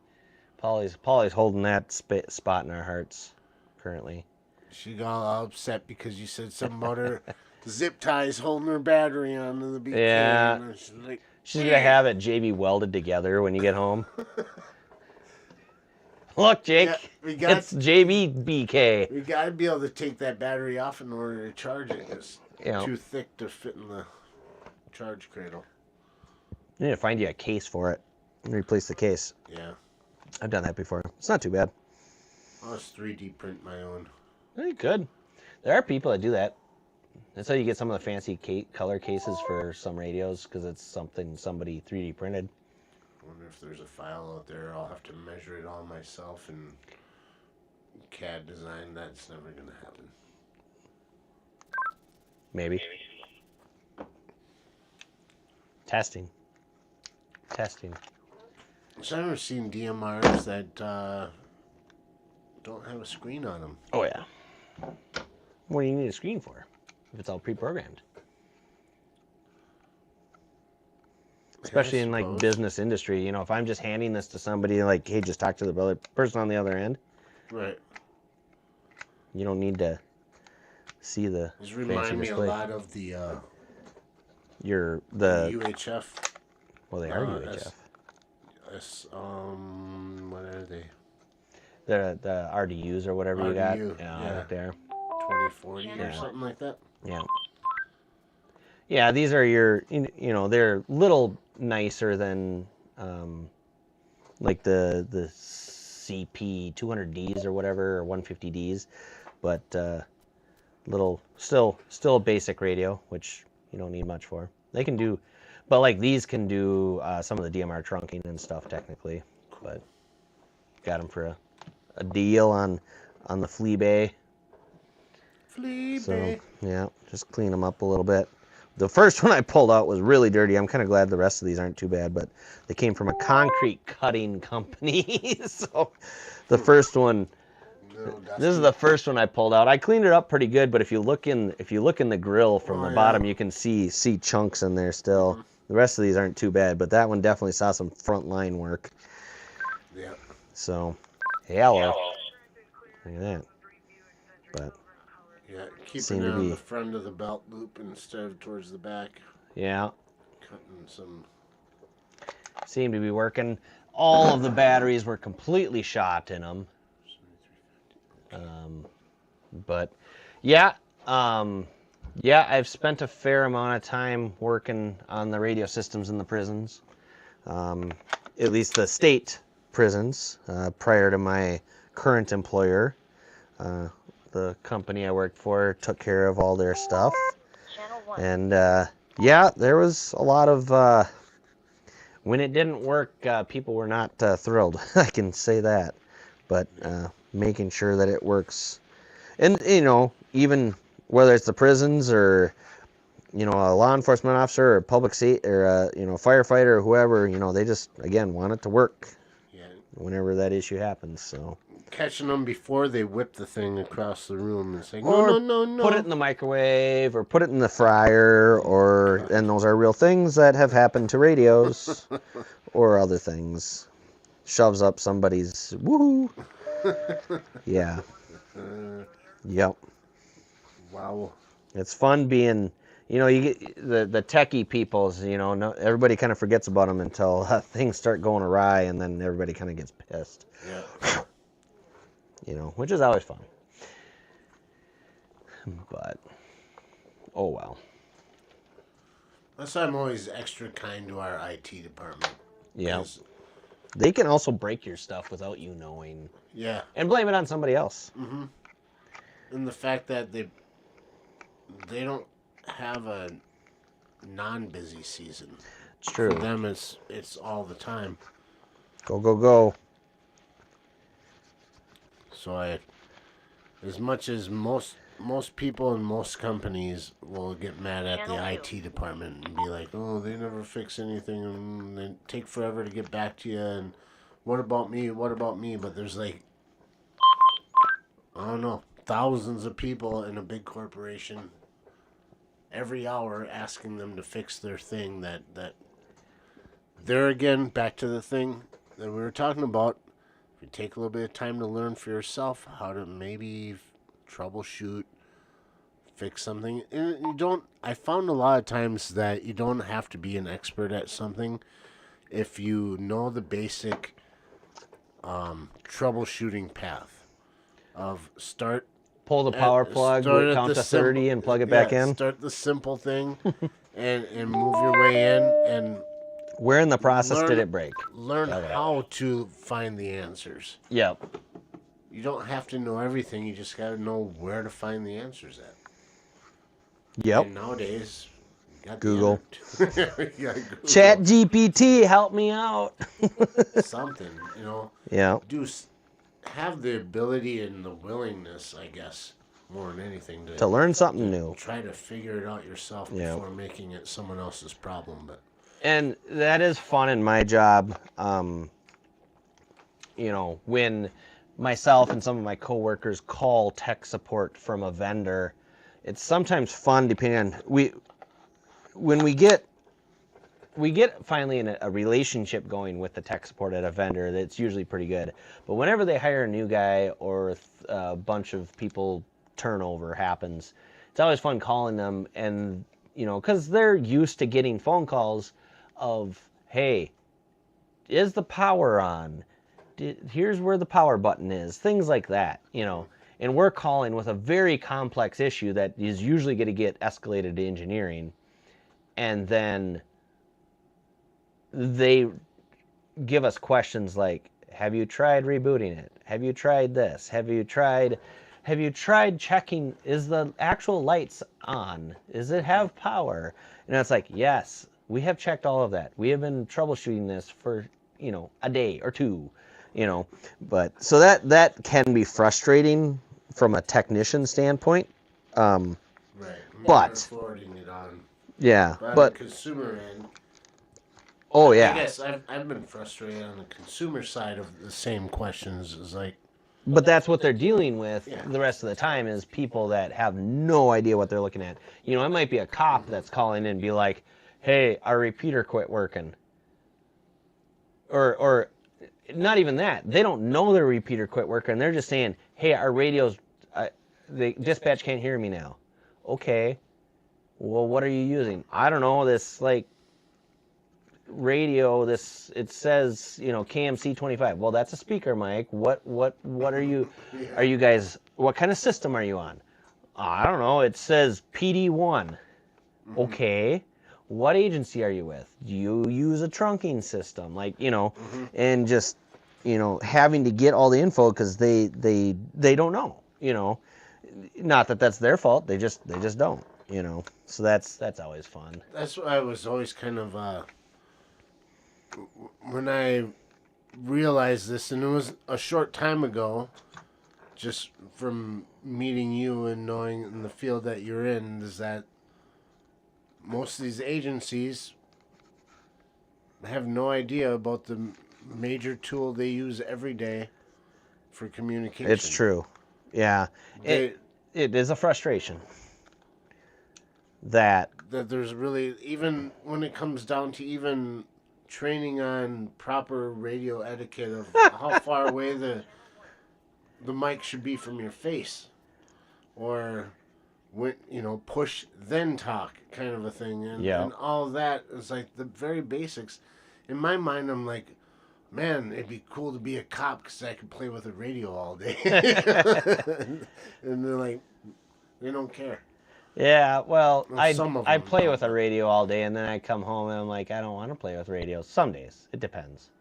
Polly's holding that spot in our hearts currently. She got all upset because you said something about her zip ties holding her battery onto the BK. Yeah. And she's like, She's going to have it JB welded together when you get home. Look, Jake, Yeah, we got- it's JB BK. we got to be able to take that battery off in order to charge it. It's Yeah. too thick to fit in the charge cradle. You need to find you a case for it and replace the case. Yeah. I've done that before. It's not too bad. I'll just 3D print my own. Very good. There are people that do that. That's how you get some of the fancy color cases for some radios, because it's something somebody 3D printed. I wonder if there's a file out there. I'll have to measure it all myself and CAD design. That's never going to happen. Maybe. Testing. So I've never seen DMRs that don't have a screen on them. Oh, yeah. What do you need a screen for if it's all pre-programmed? Especially in, like, suppose. business industry. You know, if I'm just handing this to somebody, like, hey, just talk to the other person on the other end, Right. you don't need to see the This fancy reminds me a display. lot of the The UHF. well, they are uh, UHF. What are they? The RDUs or whatever you got. RDU, Yeah, yeah. right there. 2040 or Yeah. something like that. Yeah. Yeah, these are your, they're little nicer than, like the CP 200Ds or whatever, or 150Ds, but little, still a basic radio, which you don't need much for. They can do, but like these can do some of the DMR trunking and stuff technically, but got them for a deal on the flea bay. So, yeah, just clean them up a little bit. The first one I pulled out was really dirty. I'm kind of glad the rest of these aren't too bad, but they came from a concrete cutting company. So the first one, No dusty. This is the first one I pulled out. I cleaned it up pretty good, but if you look in the grill from the bottom, you can see chunks in there still. Mhm. The rest of these aren't too bad, but that one definitely saw some front line work. Yeah. So, hello. Look at that. But Yeah, keeping Seem it to on be. the front of the belt loop instead of towards the back. yeah, Cutting some. seemed to be working. All of the batteries were completely shot in them. But yeah, I've spent a fair amount of time working on the radio systems in the prisons, at least the state prisons, prior to my current employer. The company I worked for took care of all their stuff. And there was a lot of, when it didn't work, people were not thrilled. I can say that. But making sure that it works. And, even whether it's the prisons or, a law enforcement officer or public safety or, firefighter or whoever, they just, again, want it to work Yeah. whenever that issue happens. So. Catching them before they whip the thing across the room and saying, no, Or no, no, no. put it in the microwave or put it in the fryer and those are real things that have happened to radios or other things. Shoves up somebody's woohoo. Yeah. Yep. Wow. It's fun being, you get the techie peoples, no, everybody kind of forgets about them until things start going awry and then everybody kind of gets pissed. Yeah. Which is always fun. But, oh well. That's why I'm always extra kind to our IT department. Yeah. 'Cause, They can also break your stuff without you knowing yeah. and blame it on somebody else. Mm-hmm. And the fact that they don't have a non-busy season. It's true. For them, it's all the time. Go, go, go. So as much as most people in most companies will get mad at the IT department and be like, oh, they never fix anything and they take forever to get back to you and what about me? What about me? But there's like, I don't know, thousands of people in a big corporation every hour asking them to fix their thing that there again, back to the thing that we were talking about. If you take a little bit of time to learn for yourself how to maybe troubleshoot, fix something. And you don't. I found a lot of times that you don't have to be an expert at something if you know the basic troubleshooting path of start. Pull the power plug, count to 30, and plug it back in. Start the simple thing, and move your way in and. Where in the process did it break? Learn how to find the answers. Yep. You don't have to know everything. You just got to know where to find the answers at. Yep. And nowadays, you got Google. You got Google. Chat GPT, help me out. Something, Yeah. Have the ability and the willingness, I guess, more than anything, To learn something new. try to figure it out yourself before making it someone else's problem. But And that is fun in my job. When myself and some of my coworkers call tech support from a vendor, it's sometimes fun depending on when we get finally in a relationship going with the tech support at a vendor, that's usually pretty good. But whenever they hire a new guy or a bunch of people turnover happens, it's always fun calling them and because they're used to getting phone calls of, hey, is the power on? Here's where the power button is. Things like that, And we're calling with a very complex issue that is usually going to get escalated to engineering. And then they give us questions like, have you tried rebooting it? Have you tried this? Have you tried checking, is the actual lights on? Does it have power? And it's like, yes, we have checked all of that. We have been troubleshooting this for, a day or two, But so that can be frustrating from a technician standpoint. right. But forwarding it on. Yeah, But but on the consumer end, oh yeah, I guess I've been frustrated on the consumer side of the same questions. Is like, but that's what they're dealing with Yeah. the rest of the time is people that have no idea what they're looking at. You know, it might be a cop that's calling in and be like, hey, our repeater quit working. Or not even that. They don't know their repeater quit working. They're just saying, hey, our radio's, the dispatch can't hear me now. Okay. Well, what are you using? I don't know, this, like, radio, this, it says, you know, KMC 25. Well, that's a speaker mic. What are you, are you guys, what kind of system are you on? I don't know, it says PD1. Okay. What agency are you with? Do you use a trunking system? Like, you know, and just, you know, having to get all the info because they don't know, you know. Not that that's their fault. They just don't, you know. So that's always fun. That's what I was always kind of when I realized this, and it was a short time ago, just from meeting you and knowing in the field that you're in, is that most of these agencies have no idea about the major tool they use every day for communication. It's true. Yeah. It is a frustration that there's really, even when it comes down to even training on proper radio etiquette of how far away the mic should be from your face, or when, you know, push then talk kind of a thing, and all of that is like the very basics. In my mind, I'm like, man, it'd be cool to be a cop because I could play with a radio all day. And they're like, they don't care. Yeah, well, Well, I play with a radio all day, and then I come home and I'm like, I don't want to play with radios. Some days, it depends.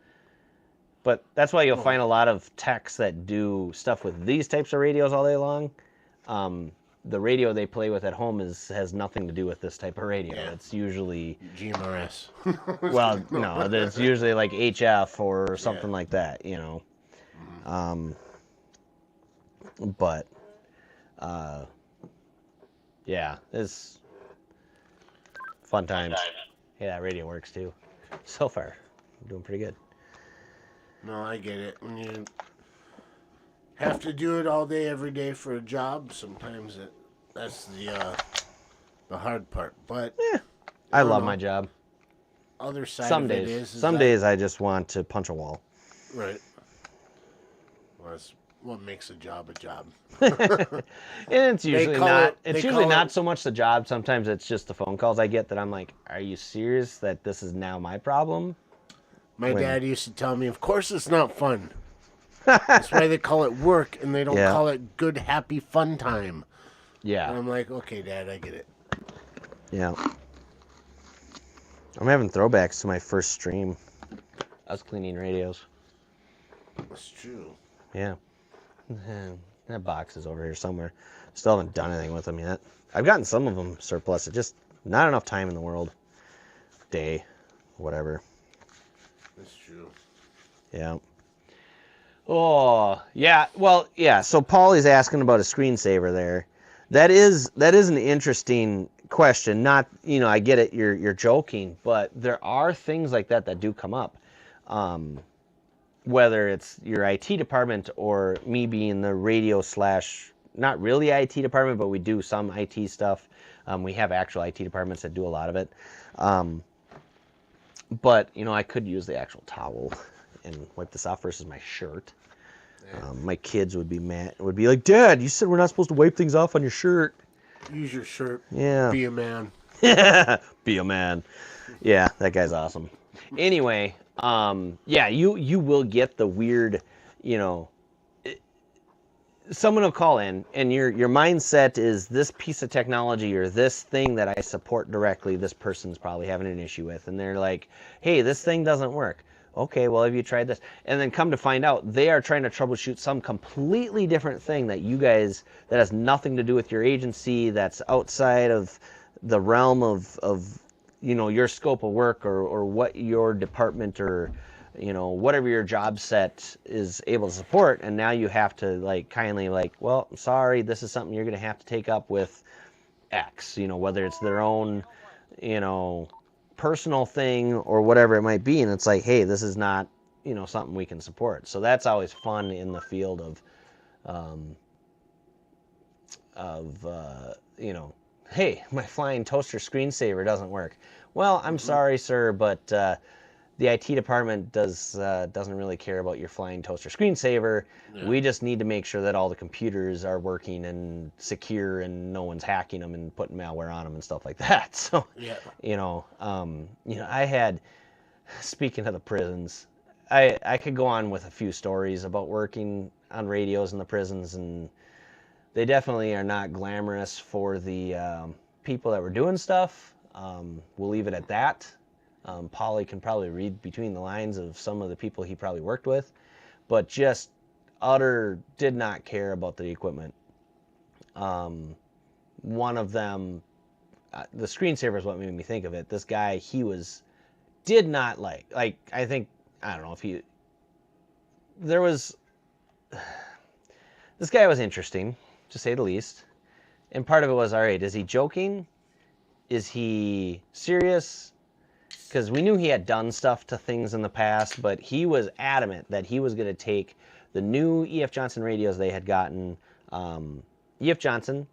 But that's why you'll find a lot of techs that do stuff with these types of radios all day long. The radio they play with at home has nothing to do with this type of radio. Yeah. It's usually GMRS. well, no, it's usually like HF or something like that, you know. But yeah, it's fun times. Hey, that radio works too. So far, I'm doing pretty good. No, I get it. When you have to do it all day, every day for a job, sometimes that's the hard part. But I love my job. Other side Some of it days, is some that, days I just want to punch a wall. right. Well, that's what makes a job a job. And it's usually call not. it- It's they usually call not it- so much the job. Sometimes it's just the phone calls I get that I'm like, "Are you serious that this is now my problem?" My dad used to tell me, of course it's not fun. That's why they call it work, and they don't Yeah. call it good, happy, fun time. And Yeah, I'm like, okay, Dad, I get it. yeah. I'm having throwbacks to my first stream. I was cleaning radios. That's true. Yeah. That box is over here somewhere. Still haven't done anything with them yet. I've gotten some of them surplus. It's just not enough time in the world. Day, whatever. That's true. Yeah. Oh, yeah. Well, yeah. So Paulie's asking about a screensaver there. That is an interesting question. Not, you know, I get it. You're joking, but there are things like that do come up. Whether it's your IT department or me being the radio / not really IT department, but we do some IT stuff. We have actual IT departments that do a lot of it. But, you know, I could use the actual towel and wipe this off versus my shirt. My kids would be mad. Would be like, Dad, you said we're not supposed to wipe things off on your shirt. Use your shirt. Yeah. Be a man. Be a man. Yeah, that guy's awesome. Anyway, yeah, you will get the weird, you know, someone will call in and your mindset is this piece of technology or this thing that I support directly, this person's probably having an issue with. And they're like, hey, this thing doesn't work. Okay, well, have you tried this? And then come to find out they are trying to troubleshoot some completely different thing that you guys, that has nothing to do with your agency, that's outside of the realm of you know, your scope of work or what your department or, you know, whatever your job set is able to support. And now you have to like kindly like, well, I'm sorry, this is something you're going to have to take up with X, you know, whether it's their own, you know, personal thing or whatever it might be. And it's like, hey, this is not, you know, something we can support. So that's always fun in the field of um, you know, hey, my flying toaster screensaver doesn't work. Well, I'm sorry, sir, but the IT department doesn't really care about your flying toaster screensaver. Yeah. We just need to make sure that all the computers are working and secure, and no one's hacking them and putting malware on them and stuff like that. So, Yeah. I had, speaking of the prisons, I could go on with a few stories about working on radios in the prisons, and they definitely are not glamorous for the people that were doing stuff. We'll leave it at that. Polly can probably read between the lines of some of the people he probably worked with, but just did not care about the equipment. One of them, the screensaver is what made me think of it. This guy, did not like, I think, I don't know if this guy was interesting, to say the least. And part of it was, all right, is he joking? Is he serious? Because we knew he had done stuff to things in the past, but he was adamant that he was going to take the new E.F. Johnson radios they had gotten. E.F. Johnson,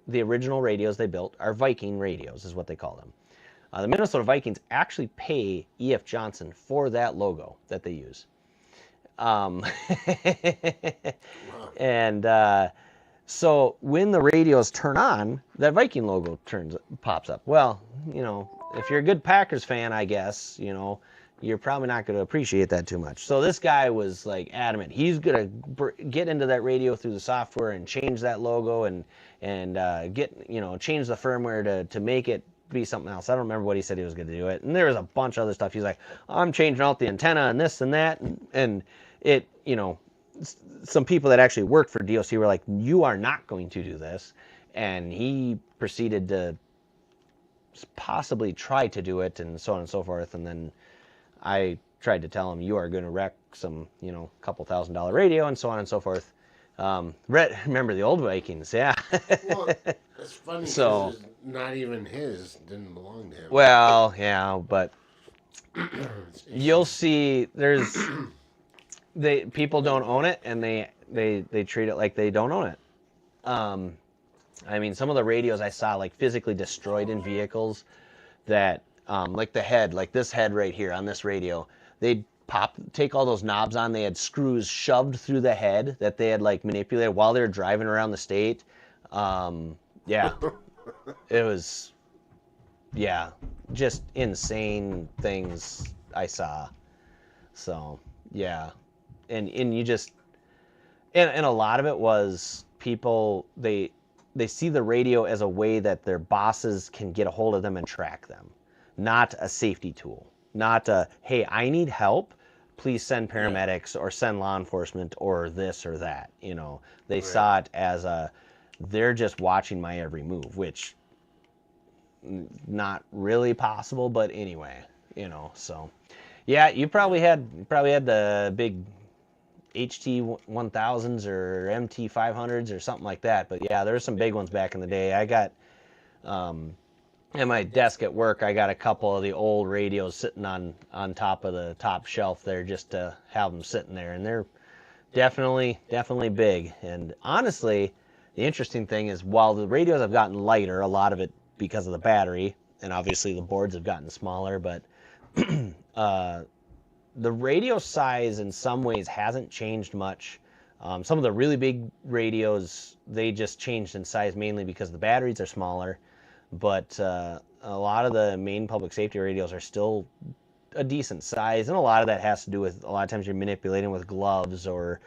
the original radios they built, are Viking radios, is what they call them. The Minnesota Vikings actually pay E.F. Johnson for that logo that they use. And so when the radios turn on, that Viking logo pops up. Well, if you're a good Packers fan, I guess, you're probably not going to appreciate that too much. So this guy was like adamant. He's going to get into that radio through the software and change that logo and change the firmware to make it be something else. I don't remember what he said he was going to do it. And there was a bunch of other stuff. He's like, I'm changing out the antenna and this and that. And it, some people that actually worked for DOC were like, you are not going to do this. And he proceeded to possibly try to do it and so on and so forth. And then I tried to tell him, you are going to wreck some, couple $1,000 radio and so on and so forth. Remember the old Vikings, yeah. Well, it's funny because So, not even his didn't belong to him. well, yeah, but you'll see people don't own it, and they treat it like they don't own it. I mean, some of the radios I saw like physically destroyed in vehicles that like the head, like this head right here on this radio, they'd take all those knobs on. They had screws shoved through the head that they had like manipulated while they were driving around the state. Yeah, it was, just insane things I saw. So, yeah. And you just, and a lot of it was people, they see the radio as a way that their bosses can get a hold of them and track them, not a safety tool, not a, hey, I need help, please send paramedics or send law enforcement or this or that. They saw it as they're just watching my every move, which not really possible, but anyway, so yeah, you probably had the big HT 1000s or MT 500s or something like that. But yeah, there were some big ones back in the day. I got, at my desk at work, I got a couple of the old radios sitting on top of the top shelf there just to have them sitting there. And they're definitely big. And honestly, the interesting thing is while the radios have gotten lighter, a lot of it because of the battery, and obviously the boards have gotten smaller, but the radio size in some ways hasn't changed much. Some of the really big radios, they just changed in size mainly because the batteries are smaller. But a lot of the main public safety radios are still a decent size. And a lot of that has to do with a lot of times you're manipulating with gloves or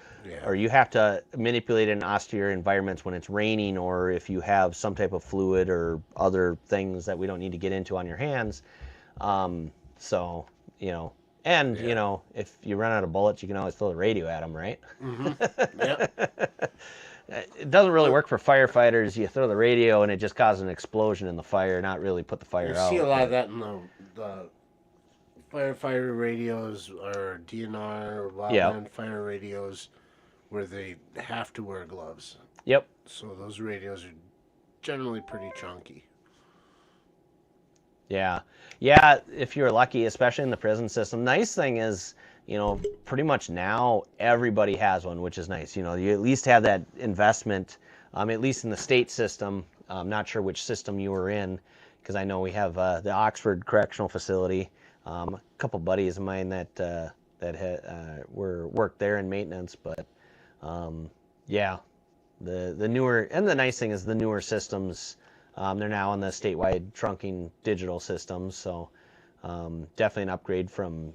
you have to manipulate in austere environments when it's raining or if you have some type of fluid or other things that we don't need to get into on your hands. So, and, if you run out of bullets, you can always throw the radio at them, right? Mm-hmm. Yep. It doesn't really work for firefighters. You throw the radio and it just causes an explosion in the fire, not really put the fire out. You see a lot of that in the firefighter radios or DNR or wildland fire radios where they have to wear gloves. Yep. So those radios are generally pretty chunky. Yeah, if you're lucky, especially in the prison system. Nice thing is pretty much now everybody has one, which is nice. You at least have that investment, at least in the state system. I'm not sure which system you were in, because I know we have the Oxford Correctional Facility. A couple buddies of mine that worked there in maintenance, but yeah, the newer, and the nice thing is the newer systems. They're now on the statewide trunking digital systems, so definitely an upgrade from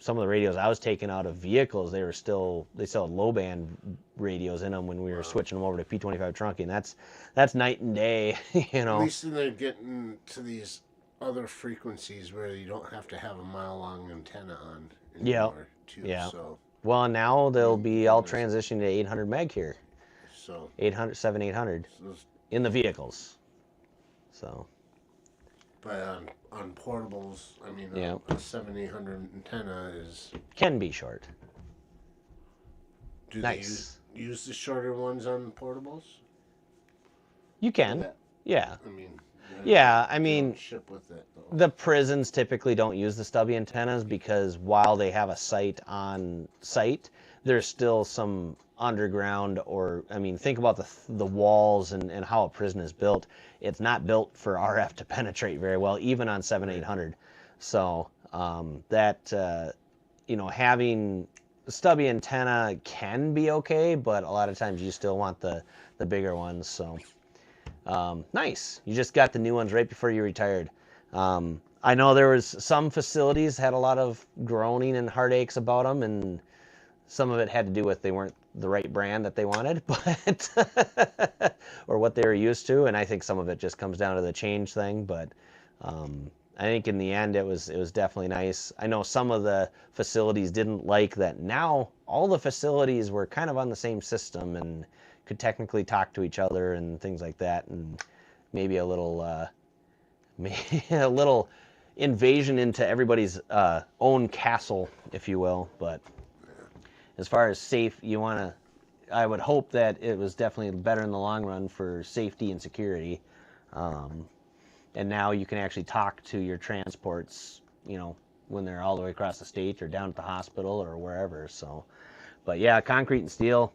some of the radios I was taking out of vehicles. They still had low band radios in them when we were switching them over to P25 trunking. That's night and day. At least then they're getting to these other frequencies where you don't have to have a mile-long antenna on anymore, too. Yeah. So, Well, now they'll be all transitioning to 800 meg here. So 800 in the vehicles. So. But on portables, I mean, Yeah. a 7-800 antenna can be short. Do nice. they use the shorter ones on portables? You can. Yeah. I mean. Yeah, I mean, ship with it, though. The prisons typically don't use the stubby antennas because while they have a site on site, there's still some underground, or I mean, think about the walls and how a prison is built. It's not built for RF to penetrate very well, even on 7-800. So having the stubby antenna can be okay, but a lot of times you still want the bigger ones. So nice. You just got the new ones right before you retired. I know there was some facilities had a lot of groaning and heartaches about them, and some of it had to do with they weren't the right brand that they wanted, but or what they were used to, and I think some of it just comes down to the change thing. But I think in the end it was definitely nice. I know some of the facilities didn't like that. Now all the facilities were kind of on the same system and could technically talk to each other and things like that, and maybe a little invasion into everybody's own castle, if you will. But as far as safe, I would hope that it was definitely better in the long run for safety and security. And now you can actually talk to your transports, when they're all the way across the state or down at the hospital or wherever. So, but yeah, concrete and steel.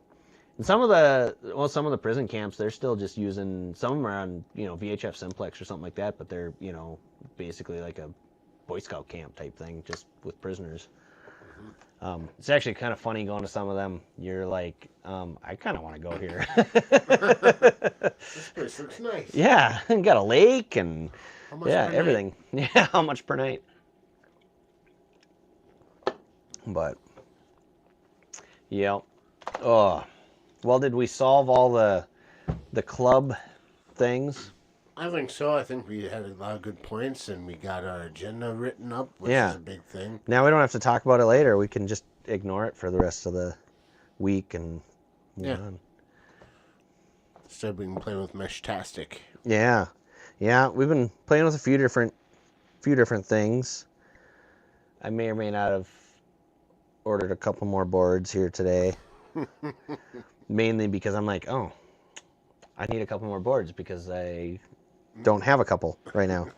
And some of the prison camps, they're still just using, some of them are on, VHF simplex or something like that, but they're, basically like a Boy Scout camp type thing, just with prisoners. It's actually kind of funny going to some of them. You're like, I kind of want to go here. This place looks nice. Yeah, and got a lake and everything. Night? Yeah, how much per night? But, yeah. Oh. Well, did we solve all the club things? I think so. I think we had a lot of good points, and we got our agenda written up, which is a big thing. Now we don't have to talk about it later. We can just ignore it for the rest of the week and move on. Instead, we can play with Meshtastic. Yeah. We've been playing with a few different things. I may or may not have ordered a couple more boards here today. Mainly because I'm like, oh, I need a couple more boards because I don't have a couple right now.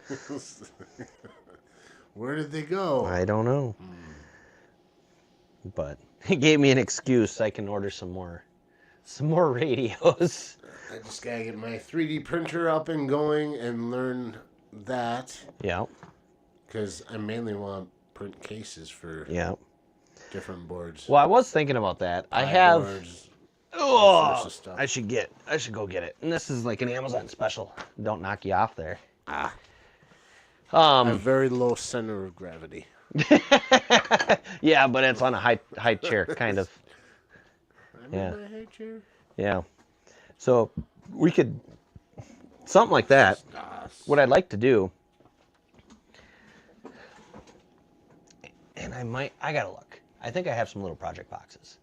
Where did they go? I don't know. But it gave me an excuse. I can order some more radios. I just gotta get my 3D printer up and going and learn that. Yeah. Because I mainly want print cases for different boards. Well, I was thinking about that. I have. Boards, I should go get it. And this is like an Amazon special. Don't knock you off there. A very low center of gravity. Yeah, but it's on a high chair, kind of. I'm in my high chair. Yeah. So we could something like that. What I'd like to do, and I gotta look. I think I have some little project boxes.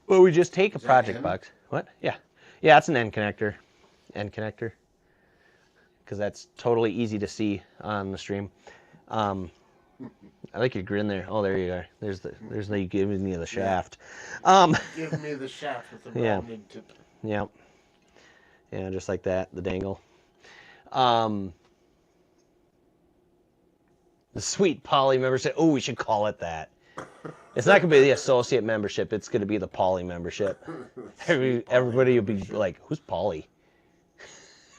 Well, we just take a project box. What? Yeah. Yeah, it's an end connector. Because that's totally easy to see on the stream. I like your grin there. Oh, there you are. There's the giving me the shaft. Give me the shaft with the rounded tip. Yeah. Yeah, just like that, the dangle. The sweet Polly member said, oh, we should call it that. It's not going to be the associate membership. It's going to be the Poly membership. Everybody will be like, who's Poly?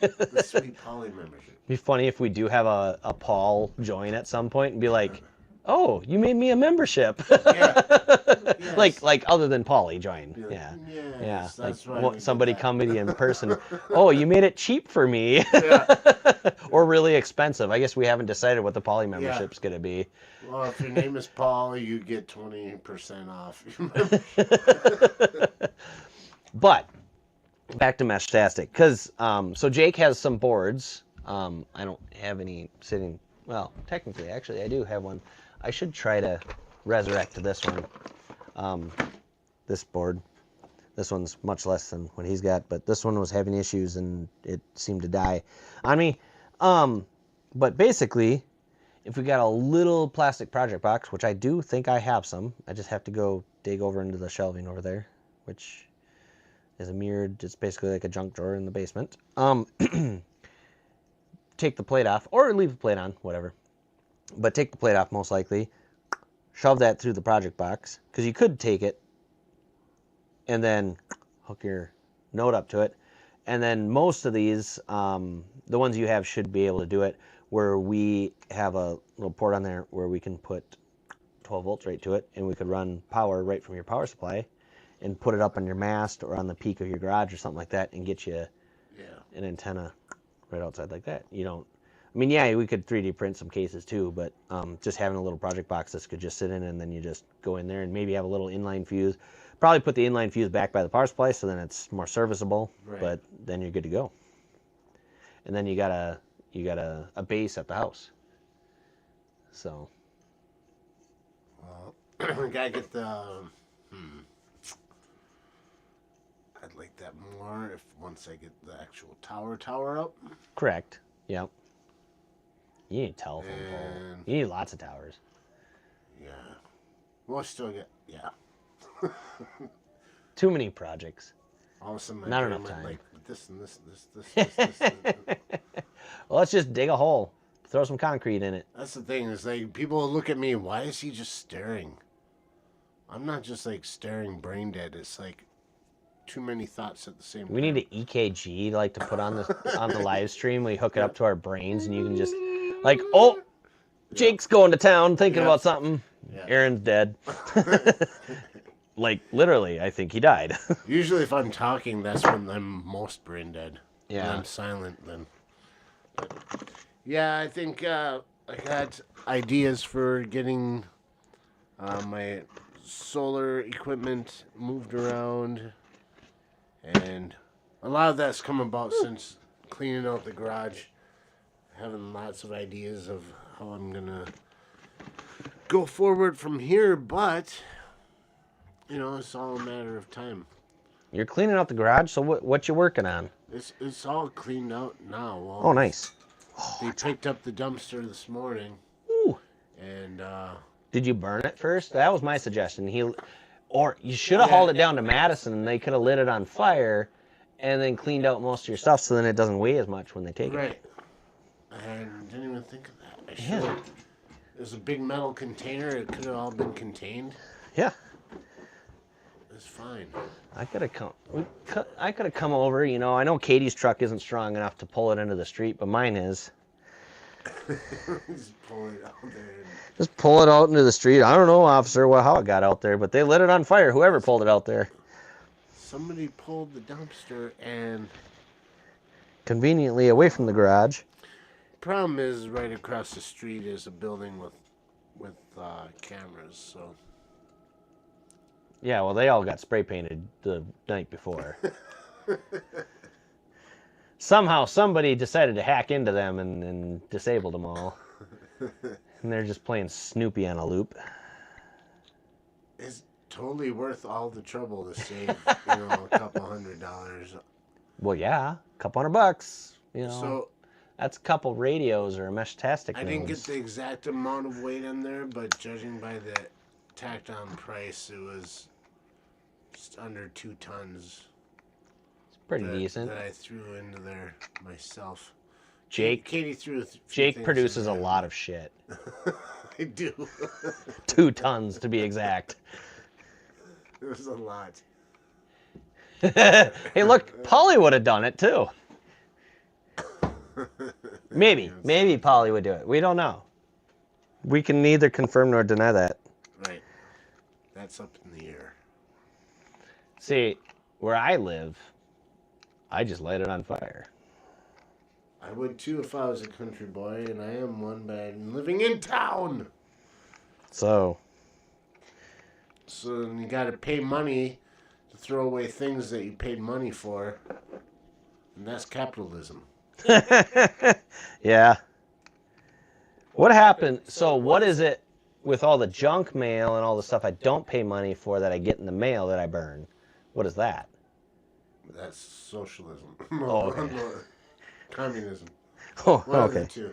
The sweet Poly membership. It'd be funny if we do have a Paul join at some point and be like, oh, you made me a membership. Yeah. Yes. Like other than Polly join. You're like, Yeah. yes, Yeah. that's Like why we somebody did that. come to you in person. Oh, you made it cheap for me. Yeah. Or really expensive. I guess we haven't decided what the Poly membership's going to be. Well, if your name is Paul, you get 20% off. But back to Meshtastic, because so Jake has some boards. I don't have any sitting. Well, technically, actually, I do have one. I should try to resurrect this one. This board. This one's much less than what he's got, but this one was having issues and it seemed to die on me. But basically, if we got a little plastic project box, which I do think I have some, I just have to go dig over into the shelving over there, which is a mirrored, it's basically like a junk drawer in the basement. Take the plate off, or leave the plate on, whatever. But take the plate off most likely, shove that through the project box, because you could take it and then hook your note up to it. And then most of these, the ones you have should be able to do it, where we have a little port on there where we can put 12 volts right to it, and we could run power right from your power supply and put it up on your mast or on the peak of your garage or something like that and get you an antenna right outside like that. You don't, I mean, yeah, we could 3D print some cases too, but just having a little project box this could just sit in, and then you just go in there and maybe have a little inline fuse. Probably put the inline fuse back by the power supply so then it's more serviceable, but then you're good to go. And then you got a base at the house. So. Well, we gotta get the. I'd like that more if once I get the actual tower up. Correct. Yep. You need a telephone pole. You need lots of towers. Yeah. We'll still get Too many projects. all of a sudden, Not enough time. Like this and this. Well, let's just dig a hole. Throw some concrete in it. That's the thing. Is like people look at me. Why is he just staring? I'm not just like staring brain dead. It's like too many thoughts at the same time. We need an EKG like to put on the live stream. We hook it up to our brains, and you can just like, oh, Jake's going to town thinking about something. Yeah. Aaron's dead. Like literally, I think he died. Usually, if I'm talking, that's when I'm most brain dead. Yeah. When I'm silent, then. Yeah, I think I got ideas for getting my solar equipment moved around, and a lot of that's come about since cleaning out the garage, having lots of ideas of how I'm gonna go forward from here, but you know, it's all a matter of time. You're cleaning out the garage, so what you working on? It's all cleaned out now. Well, oh, nice. They picked up the dumpster this morning. Ooh. And did you burn it first? That was my suggestion. Or you should have hauled it down to Madison, and they could have lit it on fire, and then cleaned out most of your stuff, so then it doesn't weigh as much when they take it. Right. I didn't even think of that. I should have. There's a big metal container. It could have all been contained. Yeah. It's fine. I could have come over. You know, I know Katie's truck isn't strong enough to pull it into the street, but mine is. Just pull it out there. Just pull it out into the street. I don't know, officer, how it got out there, but they lit it on fire. Whoever pulled it out there. Somebody pulled the dumpster and. Conveniently away from the garage. Problem is, right across the street is a building with cameras, so. Yeah, well, they all got spray painted the night before. Somehow somebody decided to hack into them and disabled them all. And they're just playing Snoopy on a loop. It's totally worth all the trouble to save, a couple $100. Well, yeah, a couple $100, So that's a couple radios or a Meshtastic. I didn't get the exact amount of weight in there, but judging by the tacked on price, it was just under 2 tons. It's pretty decent. That I threw into there myself. Katie threw. Jake produces a lot of shit. I do. 2 tons to be exact. It was a lot. Hey, look, Polly would have done it too. Maybe Polly would do it. We don't know. We can neither confirm nor deny that. Right. That's up in the air. See, where I live, I just light it on fire. I would too if I was a country boy, and I am one, but I'm living in town. So, So then you got to pay money to throw away things that you paid money for, and that's capitalism. yeah. What happened? So, what is it with all the junk mail and all the stuff I don't pay money for that I get in the mail that I burn? What is that? That's socialism. Oh, okay. Communism. Oh, One of the okay. two.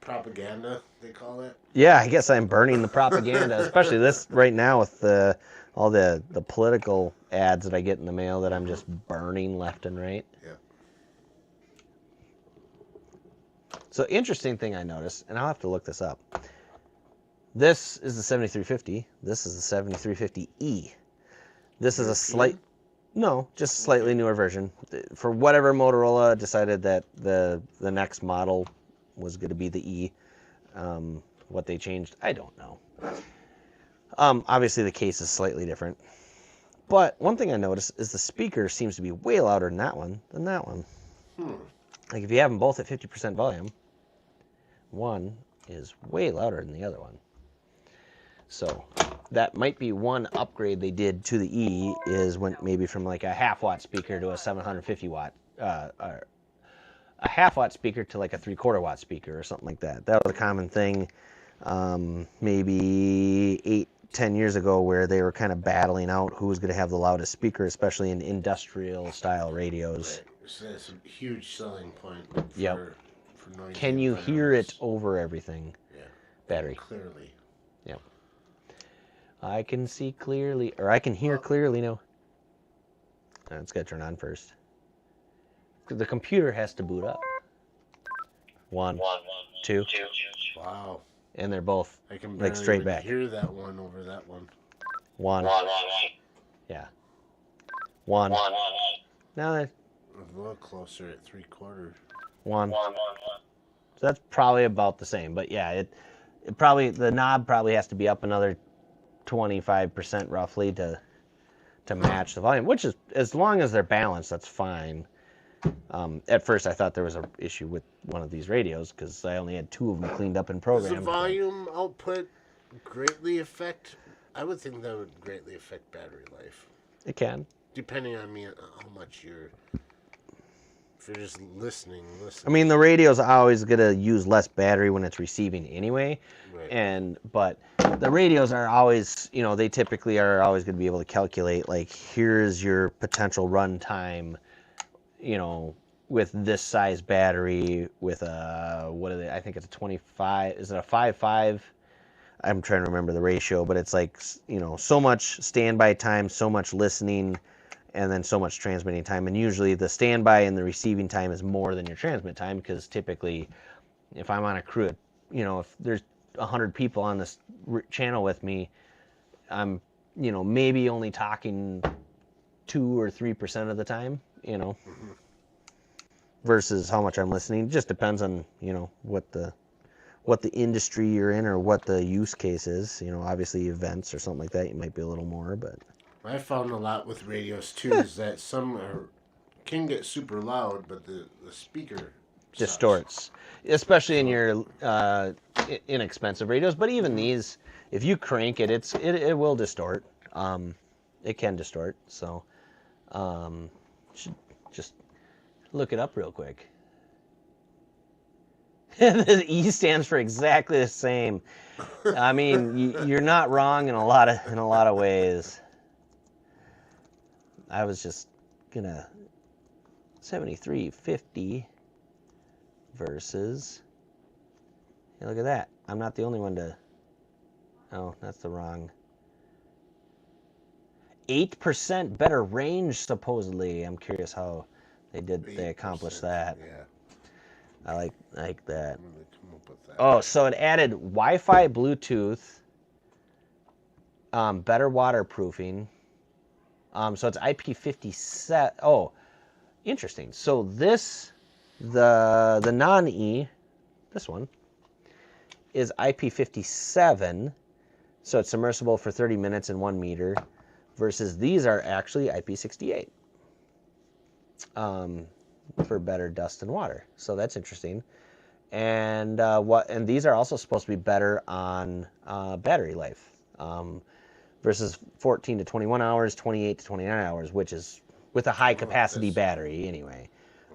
Propaganda, they call it. Yeah, I guess I'm burning the propaganda, especially this right now with all the political ads that I get in the mail that I'm just burning left and right. Yeah. So interesting thing I noticed, and I'll have to look this up. This is the 7350. This is the 7350E. This is a just slightly newer version. For whatever Motorola decided that the next model was going to be the E. What they changed, I don't know. Obviously the case is slightly different. But one thing I noticed is the speaker seems to be way louder in that one than that one. Like if you have them both at 50% volume, one is way louder than the other one. So that might be one upgrade they did to the E, is went maybe from like a half-watt speaker to a 750 watt, a half-watt speaker to like a 3/4 watt speaker or something like that. That was a common thing maybe 8-10 years ago, where they were kind of battling out who was going to have the loudest speaker, especially in industrial style radios. Right. So that's a huge selling point Yep. for noisy Can you hear it environments. over everything? Yeah. Battery. Clearly. Yep. I can see clearly, or I can hear clearly now. It's got to turn on first. The computer has to boot up. One, two, Wow. and they're both I can like barely straight even back. hear that one over that one. One. Yeah. One. Now that A little closer at 3/4. one. So that's probably about the same. But yeah, it probably, the knob probably has to be up another 25% roughly to match the volume, which is, as long as they're balanced, that's fine. At first I thought there was an issue with one of these radios because I only had 2 of them cleaned up and Does programmed. the volume output greatly affect? I would think that would greatly affect battery life. It can. Depending on how much you're. If you're just listening. I mean, the radio's always gonna use less battery when it's receiving anyway, Right. but the radios are always, they typically are always gonna be able to calculate, like, here's your potential run time, with this size battery, with a, what are they? I think it's a 25. Is it a 5.5? I'm trying to remember the ratio, but it's like, so much standby time, so much listening, and then so much transmitting time. And usually the standby and the receiving time is more than your transmit time, because typically if I'm on a crew, if there's 100 people on this channel with me, I'm, maybe only talking 2 or 3% of the time, versus how much I'm listening. It just depends on, what the industry you're in or what the use case is. Obviously events or something like that, you might be a little more, but I found a lot with radios too is that some can get super loud, but the speaker distorts, especially in your inexpensive radios. But even these, if you crank it, it will distort. It can distort. So, should just look it up real quick. The E stands for exactly the same. I mean, you're not wrong in a lot of ways. I was just gonna 7350 versus. Hey, look at that. I'm not the only one to. Oh, that's the wrong. 8% better range supposedly. I'm curious how they accomplished that. Yeah. I like that. When they come up with that. Oh, so it added Wi-Fi, Bluetooth, better waterproofing. So it's IP57. Oh, interesting. So this, the non-E, this one, is IP57. So it's submersible for 30 minutes in 1 meter, versus these are actually IP68 for better dust and water. So that's interesting. And and these are also supposed to be better on battery life, versus 14 to 21 hours, 28 to 29 hours, which is with a high capacity battery anyway.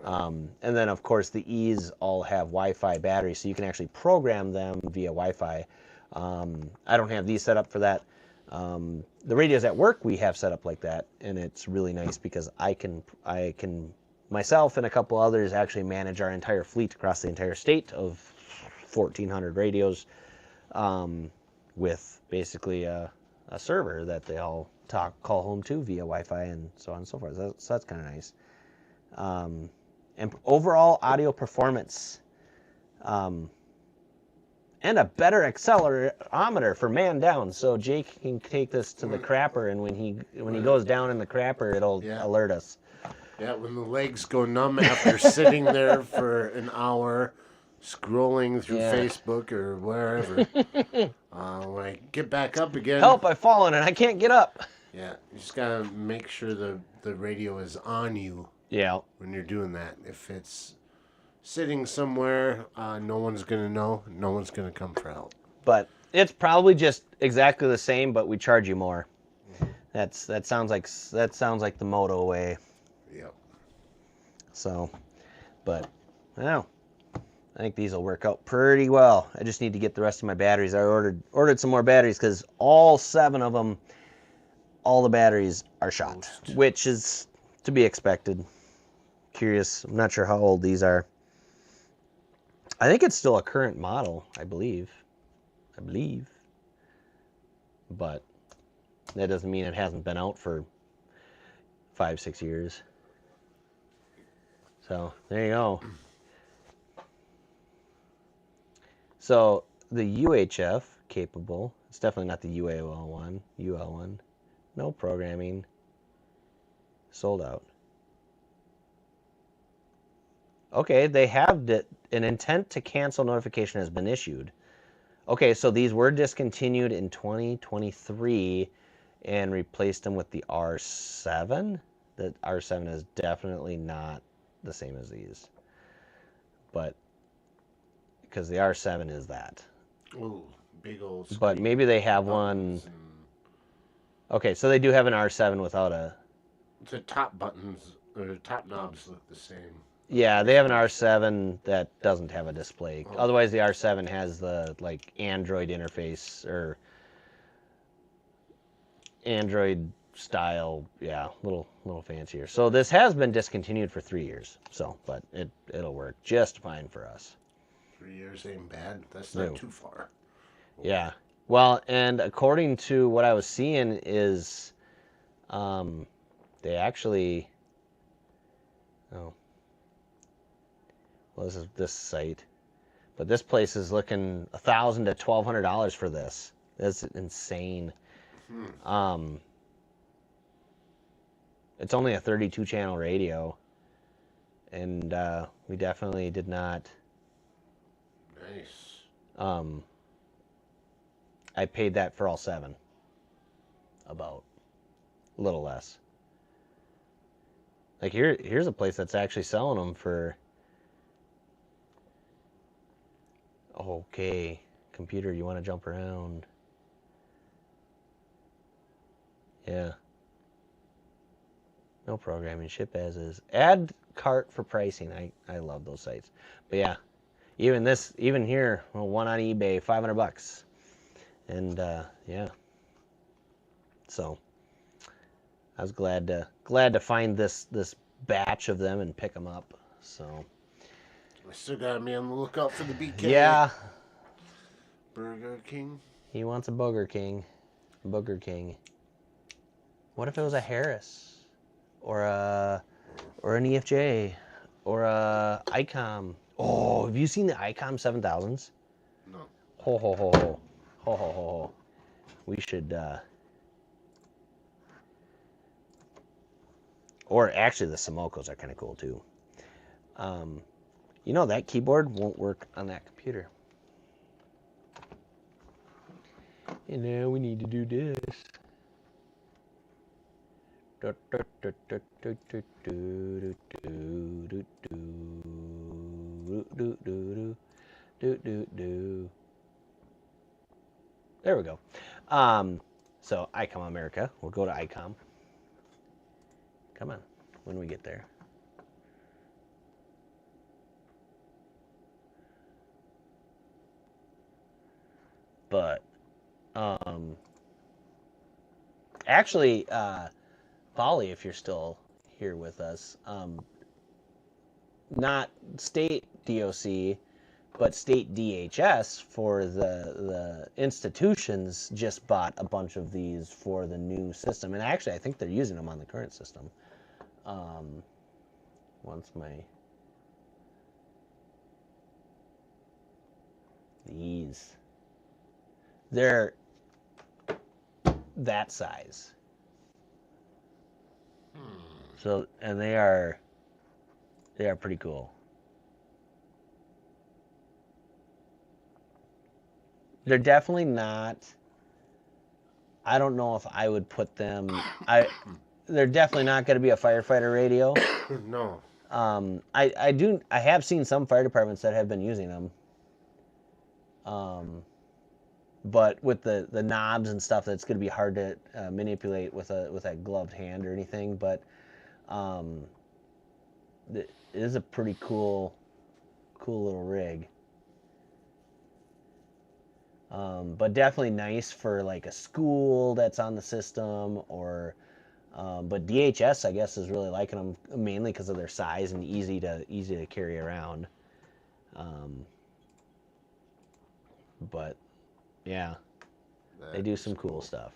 And then of course the E's all have Wi-Fi batteries, so you can actually program them via Wi-Fi. I don't have these set up for that. The radios at work we have set up like that, and it's really nice because I can myself and a couple others actually manage our entire fleet across the entire state of 1,400 radios, with basically a server that they all call home to via Wi-Fi and so on and so forth. So that's kind of nice. And overall audio performance, and a better accelerometer for man down. So Jake can take this to the crapper, and when he goes down in the crapper, it'll alert us. Yeah, when the legs go numb after sitting there for an hour, scrolling through Facebook or wherever. When I get back up again... Help, I've fallen and I can't get up. Yeah, you just gotta make sure the radio is on you. Yeah. When you're doing that. If it's sitting somewhere, no one's gonna know. No one's gonna come for help. But it's probably just exactly the same, but we charge you more. Mm-hmm. That sounds like the Moto way. Yep. So, but I don't know. I think these will work out pretty well. I just need to get the rest of my batteries. I ordered some more batteries because all 7 of them, all the batteries are shot, which is to be expected. Curious. I'm not sure how old these are. I think it's still a current model, I believe. But that doesn't mean it hasn't been out for 5-6 years. So there you go. So the UHF capable. It's definitely not the UAL one. UL one. No programming. Sold out. Okay, they have an intent to cancel notification has been issued. Okay, so these were discontinued in 2023 and replaced them with the R7. The R7 is definitely not the same as these. But because the R7 is that. Ooh, big old screen. But maybe they have one. Okay, so they do have an R7 without a... The top buttons, or top knobs look the same. Yeah, they have an R7 that doesn't have a display. Oh. Otherwise, the R7 has the like Android interface or Android style, yeah, little fancier. So this has been discontinued for 3 years. So, but it'll work just fine for us. 3 years ain't bad. That's not too far. Yeah. Well, and according to what I was seeing is, they actually, well, this is this site, but this place is looking $1,000 to $1,200 for this. That's insane. It's only a 32 channel radio, and we definitely did not. Nice. I paid that for all 7. About a little less. Like here's a place that's actually selling them for. Okay, computer, you want to jump around? Yeah. No programming, ship as is. Add cart for pricing. I love those sites. But yeah, even here, one on eBay, $500. And yeah. So I was glad to find this batch of them and pick them up. So I still gotta be on the lookout for the BK. Yeah. Burger King. He wants a Booger King. Booger King. What if it was a Harris, or an EFJ, or a ICOM? Oh, have you seen the ICOM 7000s? No. Ho ho ho ho. Ho ho ho ho. We should or actually the Simocos are kind of cool too. You know that keyboard won't work on that computer. And now we need to do this. There we go. So ICOM America. We'll go to ICOM. Come on, when we get there. But actually, Polly, if you're still here with us, not state DOC, but state DHS for the institutions just bought a bunch of these for the new system, and actually, I think they're using them on the current system. Once they're that size. So, and they are pretty cool. They're definitely not. I don't know if I would put them. They're definitely not going to be a firefighter radio. No. I have seen some fire departments that have been using them. But with the knobs and stuff, that's going to be hard to manipulate with a gloved hand or anything. But it is a pretty cool little rig. But definitely nice for like a school that's on the system, or but DHS I guess is really liking them mainly because of their size and easy to carry around. But yeah, they do some cool stuff.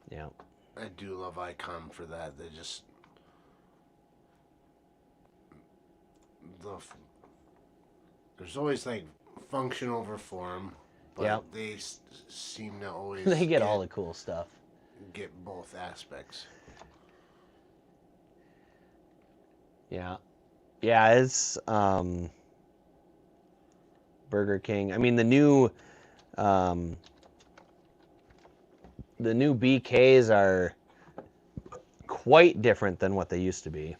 Yeah. I do love ICOM for that. They just there's always like function over form, but Yep. they seem to always They get all the cool stuff. Get both aspects. Yeah. Yeah, it's Burger King. I mean the new BKs are quite different than what they used to be.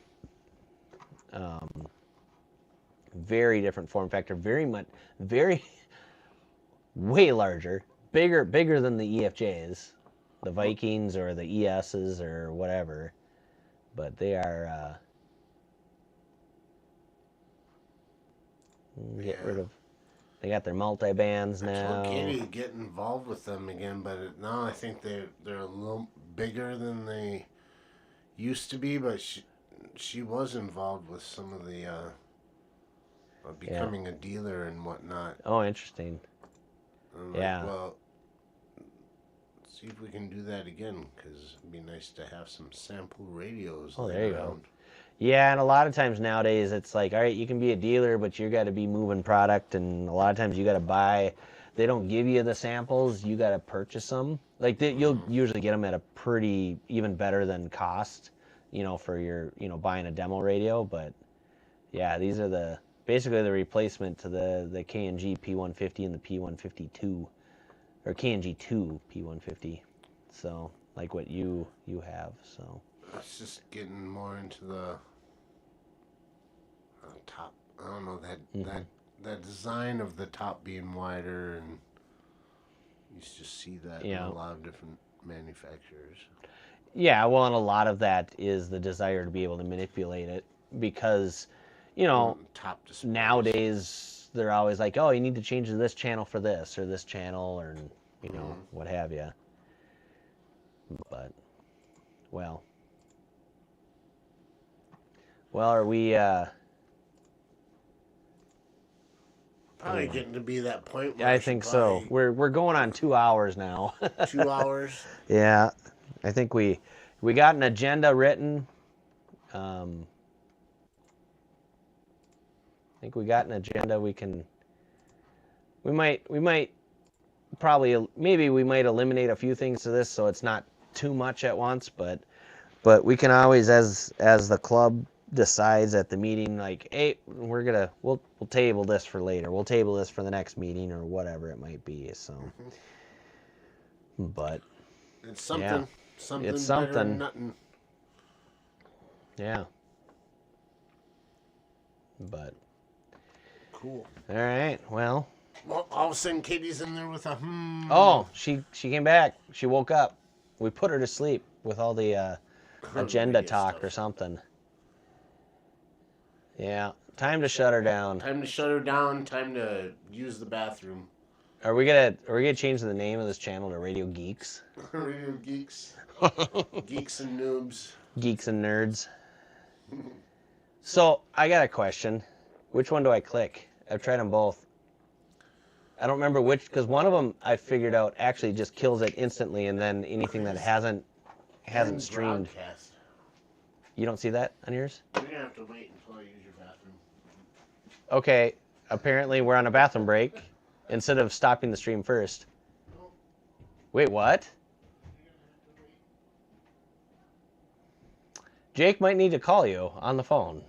Very different form factor, very way larger, bigger than the EFJs, the Vikings or the ESs or whatever. But they are get rid of. They got their multi bands now. I told Katie to get involved with them again, but now I think they're a little bigger than they used to be. But she was involved with some of the becoming a dealer and whatnot. Oh, interesting. Yeah. Like, well, see if we can do that again, because it'd be nice to have some sample radios. Oh, there you around. go. Yeah, and a lot of times nowadays it's like, all right, you can be a dealer, but you got to be moving product, and a lot of times you got to buy. They don't give you the samples; you got to purchase them. Like you'll usually get them at a pretty even better than cost, for your buying a demo radio. But yeah, these are basically the replacement to the K&G P150 and the P152, or K&G 2 P150. So like what you have. So it's just getting more into the top. I don't know that design of the top being wider, and you just see that in a lot of different manufacturers. Yeah, well, and a lot of that is the desire to be able to manipulate it because, top displays. Nowadays they're always like, oh, you need to change this channel for this or this channel or what have you. But, well, are we? Probably getting to be that point. I think so. We're going on 2 hours now. 2 hours. Yeah, I think we got an agenda written. think we got an agenda. We might probably, maybe we might eliminate a few things to this so it's not too much at once, but we can always, as the club decides at the meeting, like, hey, we'll table this for later. We'll table this for the next meeting or whatever it might be. So, but It's something. Yeah. Something It's better than something. nothing. Yeah. But Cool. all right. Well, All of a sudden, Katie's in there with a oh, she came back. She woke up. We put her to sleep with all the agenda radio talk stuff. or something. Yeah. Time to shut her down. Time to shut her down. Time to use the bathroom. Are we gonna change the name of this channel to Radio Geeks? Radio geeks. Geeks and noobs. Geeks and nerds. So I got a question. Which one do I click? I've tried them both. I don't remember which, because one of them I figured out actually just kills it instantly, and then anything that hasn't And streamed. broadcast. You don't see that on yours? You're gonna have to wait until I use your bathroom. Okay. Apparently we're on a bathroom break. Instead of stopping the stream first. Wait, what? Jake might need to call you on the phone.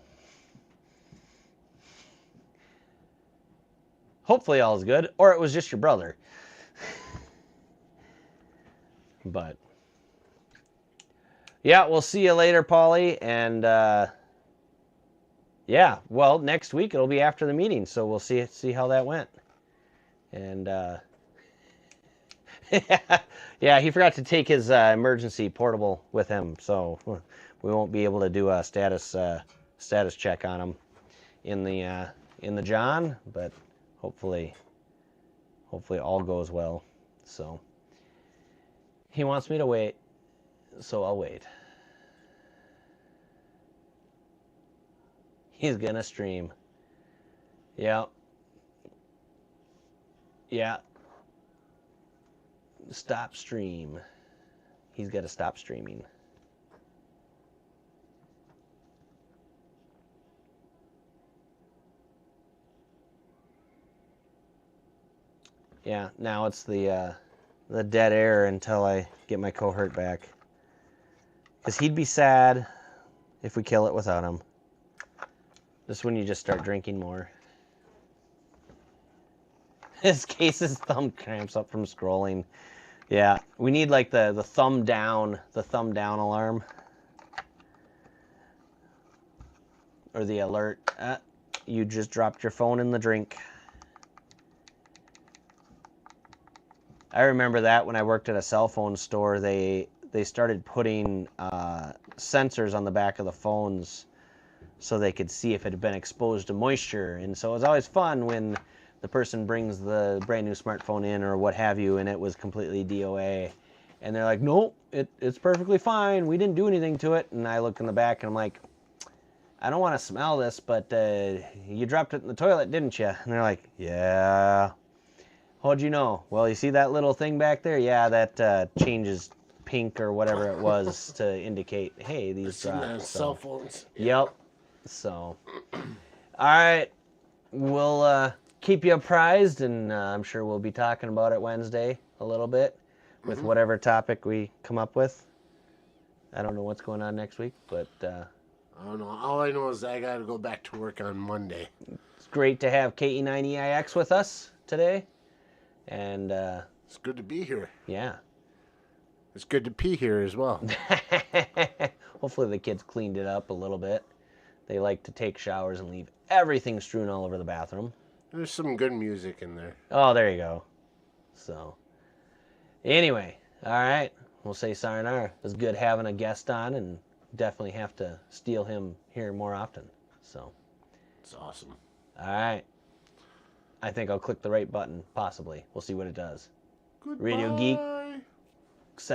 Hopefully all is good, or it was just your brother. But yeah, we'll see you later, Paulie. And yeah, well, next week it'll be after the meeting, so we'll see how that went. And yeah, he forgot to take his emergency portable with him, so we won't be able to do a status check on him in the John, but hopefully all goes well. So he wants me to wait, so I'll wait. He's gonna stream. Yeah. Stop stream. He's got to stop streaming. Yeah, now it's the dead air until I get my cohort back. Because he'd be sad if we kill it without him. This is when you just start drinking more. His case's thumb cramps up from scrolling. Yeah, we need like the thumb down alarm. Or the alert. You just dropped your phone in the drink. I remember that when I worked at a cell phone store, they started putting sensors on the back of the phones so they could see if it had been exposed to moisture. And so it was always fun when the person brings the brand new smartphone in or what have you, and it was completely DOA. And they're like, nope, it's perfectly fine. We didn't do anything to it. And I look in the back and I'm like, I don't want to smell this, but you dropped it in the toilet, didn't you? And they're like, yeah. How'd you know? Well, you see that little thing back there? Yeah, that changes pink or whatever it was to indicate, hey, these dropped. Cell phones. Yep. So, all right. We'll keep you apprised, and I'm sure we'll be talking about it Wednesday a little bit with whatever topic we come up with. I don't know what's going on next week, but I don't know. All I know is I got to go back to work on Monday. it's great to have KE9EIX with us today. And It's good to be here. yeah. It's good to pee here as well. Hopefully the kids cleaned it up a little bit. They like to take showers and leave everything strewn all over the bathroom. There's some good music in there. Oh, there you go. So, anyway, all right. We'll say sayonara. It was good having a guest on, and definitely have to steal him here more often. So, It's awesome. all right. I think I'll click the right button, possibly. We'll see what it does. Goodbye. Radio Geek